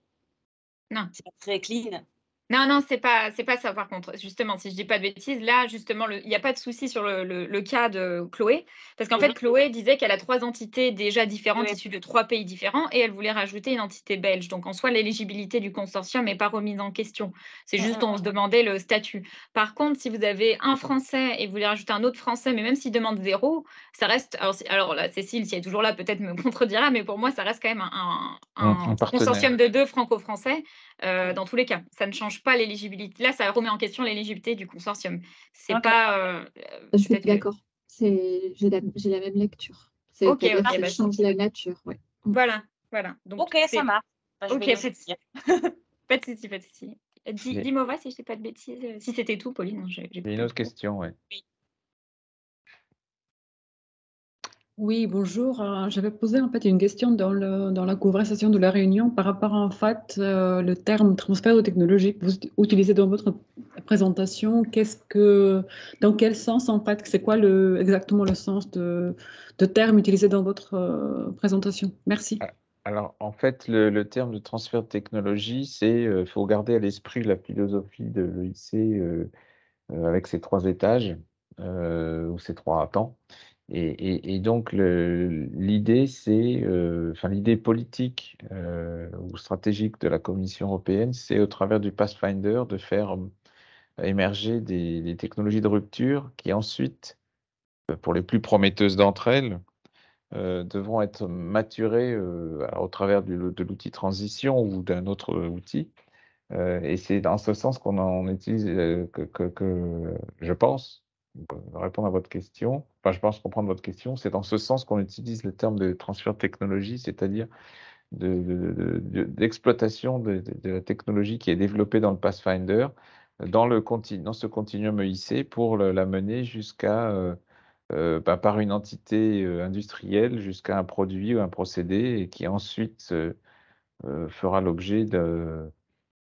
Non. c'est pas très clean. Non, non, c'est pas ça par contre. Justement, si je dis pas de bêtises, là, justement, il y a pas de souci sur le cas de Chloé. Parce qu'en Mmh fait, mh. Chloé disait qu'elle a 3 entités déjà différentes, Ouais. issues de 3 pays différents et elle voulait rajouter une entité belge. Donc en soi, l'éligibilité du consortium n'est pas remise en question. C'est Mmh juste on mh. se demandait le statut. Par contre, si vous avez un Français et vous voulez rajouter un autre Français, mais même s'il demande 0, ça reste alors là, Cécile, si elle est toujours là, peut-être me contredira, mais pour moi, ça reste quand même un Un partenaire. consortium de 2 franco-français. Dans tous les cas, ça ne change pas l'éligibilité. Là, ça remet en question l'éligibilité du consortium. C'est OK. pas, Je suis peut-être que d'accord. J'ai la même lecture. OK, C'est-à-dire que OK, ça bah, change la nature, ouais. Mmh. voilà, voilà, donc OK, ça c'est marche. Bah, je OK, vais les saisir. pas de souci, pas de souci. Mais Dis-moi si je dis pas de bêtises, si c'était tout, Pauline, hein, j'ai il y a une coupé le autre micro. question, ouais. Oui. Oui, bonjour. J'avais posé en fait une question dans la conversation de la réunion par rapport en fait le terme transfert de technologie que vous utilisez dans votre présentation. Dans quel sens en fait, c'est quoi exactement le sens de terme utilisé dans votre présentation? Merci. A Alors, en fait, le terme de transfert de technologie, c'est, faut garder à l'esprit la philosophie de l'EIC, avec ses 3 étages, ou ses 3 pans et donc l'idée, enfin l'idée politique, ou stratégique de la Commission européenne, c'est au travers du Pathfinder de faire, émerger des technologies de rupture qui ensuite, pour les plus prometteuses d'entre elles, devront être maturées, alors au travers de l'outil transition ou d'un autre, outil. Et c'est dans ce sens qu'on en utilise, que je pense, pour répondre à votre question, enfin, je pense comprendre votre question, c'est dans ce sens qu'on utilise le terme de transfert de technologie, c'est-à-dire d'exploitation de la technologie qui est développée dans le Pathfinder, dans ce continuum EIC pour la mener jusqu'à, bah, par une entité, industrielle jusqu'à un produit ou un procédé et qui ensuite, fera l'objet d'une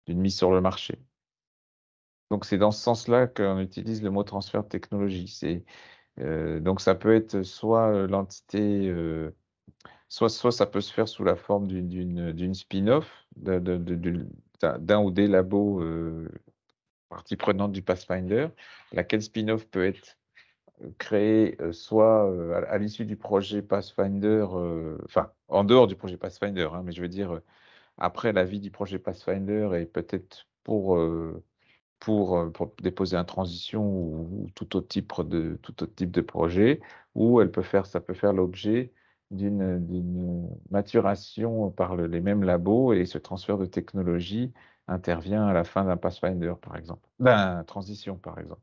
mise sur le marché. Donc c'est dans ce sens-là qu'on utilise le mot transfert de technologie. Donc ça peut être soit l'entité, soit ça peut se faire sous la forme d'une spin-off d'un ou des labos partie prenante du Pathfinder, laquelle spin-off peut être créée soit à l'issue du projet Pathfinder, enfin en dehors du projet Pathfinder, hein, mais je veux dire après la vie du projet Pathfinder et peut-être pour déposer un transition ou tout autre type de projet, ou ça peut faire l'objet d'une maturation par les mêmes labos et ce transfert de technologie intervient à la fin d'un Pathfinder, par exemple, d'un transition, par exemple.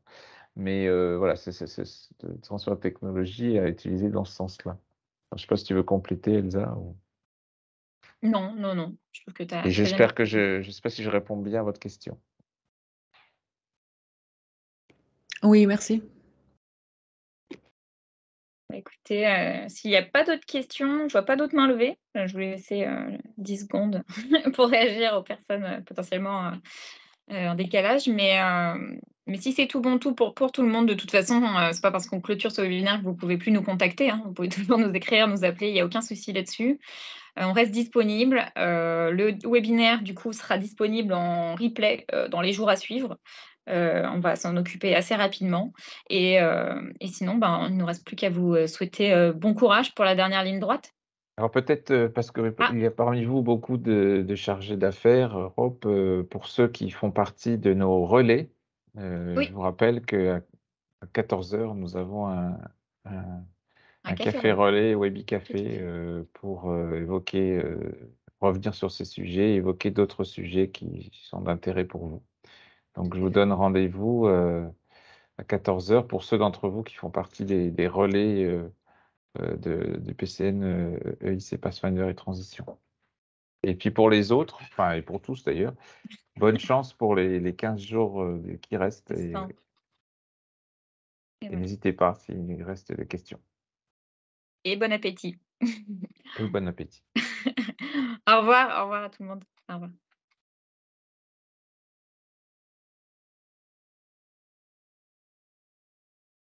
Mais voilà, le transfert de technologie à utiliser dans ce sens-là. Je ne sais pas si tu veux compléter, Elsa. Non, non, non. Je trouve que tu Et as très bien j'espère que expliqué. je sais pas si je réponds bien à votre question. Oui, merci. Bah, écoutez, s'il n'y a pas d'autres questions, je vois pas d'autres mains levées. Je vais laisser 10 secondes pour réagir aux personnes potentiellement en décalage. Mais si c'est tout bon tout pour tout le monde, de toute façon, c'est pas parce qu'on clôture ce webinaire que vous pouvez plus nous contacter, hein. Vous pouvez toujours nous écrire, nous appeler, il n'y a aucun souci là-dessus. On reste disponible. Le webinaire, du coup, sera disponible en replay dans les jours à suivre. On va s'en occuper assez rapidement. Et sinon, il ne nous reste plus qu'à vous souhaiter bon courage pour la dernière ligne droite. Alors peut-être parce qu'il Ah, y a parmi vous beaucoup de chargés d'affaires, Europe, pour ceux qui font partie de nos relais, je oui, vous rappelle qu'à 14h, nous avons un un café café relais. relais, Tout à Webicafé, fait. pour revenir sur ces sujets, évoquer d'autres sujets qui sont d'intérêt pour vous. Donc je Tout à vous fait. donne rendez-vous à 14h pour ceux d'entre vous qui font partie des relais du PCN EIC Pathfinder et Transition. Et puis pour les autres, enfin et pour tous d'ailleurs, bonne chance pour les 15 jours qui restent C'est ça. Et et voilà. n'hésitez pas s'il reste des questions. Et bon appétit. Et bon appétit. Au revoir à tout le monde. Au revoir.